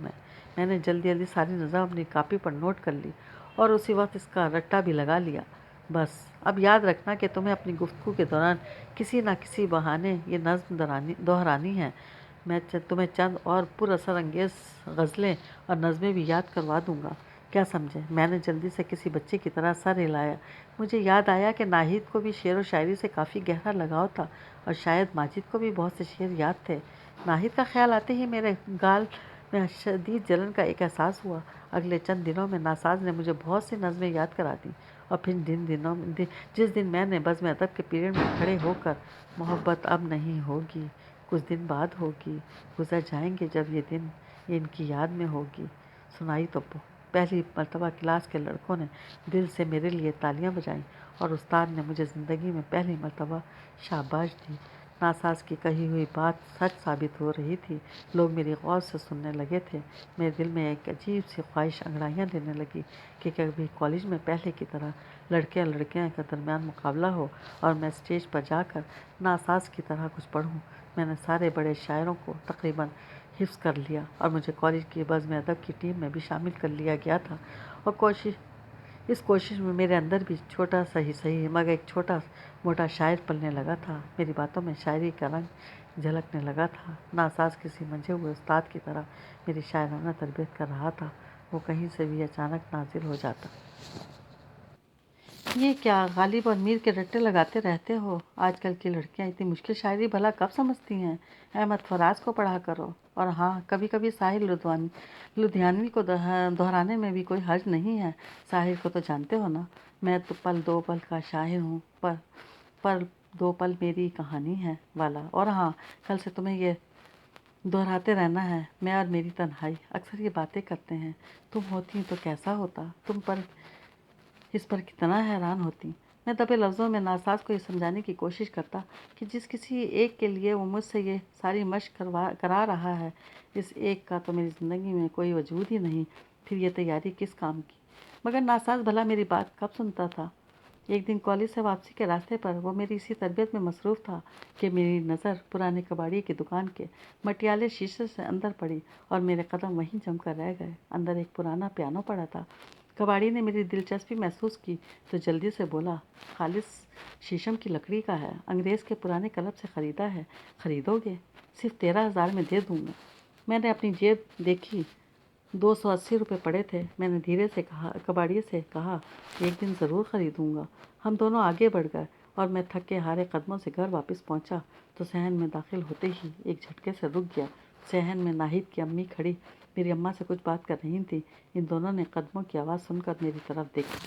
میں نے جلدی ساری نظم اپنی کاپی پر نوٹ کر لی اور اسی وقت اس کا رٹا بھی لگا لیا۔ بس اب یاد رکھنا کہ تمہیں اپنی گفتگو کے دوران کسی نہ کسی بہانے یہ نظم دہرانی ہے۔ میں تمہیں چند اور پر اثر انگیز غزلیں اور نظمیں بھی یاد کروا دوں گا، کیا سمجھے؟ میں نے جلدی سے کسی بچے کی طرح سر ہلایا۔ مجھے یاد آیا کہ ناہید کو بھی شعر و شاعری سے کافی گہرا لگاؤ تھا اور شاید ماجد کو بھی بہت سے شعر یاد تھے۔ ناہید کا خیال آتے ہی میرے گال میں شدید جلن کا ایک احساس ہوا۔ اگلے چند دنوں میں ناساز نے مجھے بہت سی نظمیں یاد کرا دیں اور پھر جس دن میں نے بزم ادب کے پیریڈ میں کھڑے ہو کر محبت اب نہیں ہوگی، کچھ دن بعد ہوگی، گزر جائیں گے جب یہ دن، یہ ان کی یاد میں ہوگی، سنائی تو پہلی مرتبہ کلاس کے لڑکوں نے دل سے میرے لیے تالیاں بجائیں اور استاد نے مجھے زندگی میں پہلی مرتبہ شاباش دی۔ ناساز کی کہی ہوئی بات سچ ثابت ہو رہی تھی۔ لوگ میری غور سے سننے لگے تھے۔ میرے دل میں ایک عجیب سی خواہش انگڑائیاں لینے لگی کہ کبھی کالج میں پہلے کی طرح لڑکے اور لڑکیاں کے درمیان مقابلہ ہو اور میں اسٹیج پر جا کر ناساز کی طرح کچھ پڑھوں۔ میں نے سارے بڑے شاعروں کو تقریباً حفظ کر لیا اور مجھے کالج کی بزم ادب کی ٹیم میں بھی شامل کر لیا گیا تھا، اور اس کوشش میں میرے اندر بھی چھوٹا سا ہی صحیح مگر ایک چھوٹا موٹا شاعر پلنے لگا تھا۔ میری باتوں میں شاعری کا رنگ جھلکنے لگا تھا۔ ناساز کسی منجھے ہوئے استاد کی طرح میری شاعرانہ تربیت کر رہا تھا، وہ کہیں سے بھی اچانک نازل ہو جاتا۔ یہ کیا غالب اور میر کے رٹے لگاتے رہتے ہو؟ آج کل کی لڑکیاں اتنی مشکل شاعری بھلا کب سمجھتی ہیں؟ احمد فراز کو پڑھا کرو، اور ہاں کبھی کبھی ساحر لدھیانوی کو دہرانے میں بھی کوئی حرج نہیں ہے۔ ساحر کو تو جانتے ہو نا، میں تو پل دو پل کا شاعر ہوں، پر دو پل میری کہانی ہے والا۔ اور ہاں، کل سے تمہیں یہ دہراتے رہنا ہے، میں اور میری تنہائی اکثر یہ باتیں کرتے ہیں، تم ہوتی تو کیسا ہوتا، تم پر اس پر کتنا حیران ہوتی۔ میں دبے لفظوں میں ناساز کو یہ سمجھانے کی کوشش کرتا کہ جس کسی ایک کے لیے وہ مجھ سے یہ ساری مشق کرا رہا ہے، اس ایک کا تو میری زندگی میں کوئی وجود ہی نہیں، پھر یہ تیاری کس کام کی؟ مگر ناساز بھلا میری بات کب سنتا تھا؟ ایک دن کالج سے واپسی کے راستے پر وہ میری اسی تربیت میں مصروف تھا کہ میری نظر پرانے کباڑی کی دکان کے مٹیالے شیشے سے اندر پڑی، اور میرے قدم وہیں جم کر رہ گئے۔ اندر ایک پرانا پیانو پڑا تھا۔ کباڑی نے میری دلچسپی محسوس کی تو جلدی سے بولا، خالص شیشم کی لکڑی کا ہے، انگریز کے پرانے کلب سے خریدا ہے، خریدو گے؟ صرف 13,000 میں دے دوں گا۔ میں نے اپنی جیب دیکھی، 280 روپے پڑے تھے۔ میں نے دھیرے سے کباڑی سے کہا، ایک دن ضرور خریدوں گا۔ ہم دونوں آگے بڑھ گئے، اور میں تھکے ہارے قدموں سے گھر واپس پہنچا تو صحن میں داخل ہوتے ہی ایک جھٹکے سے رک گیا۔ صحن میں ناہید کی امی کھڑی میری اماں سے کچھ بات کر رہی تھیں۔ ان دونوں نے قدموں کی آواز سن کر میری طرف دیکھا۔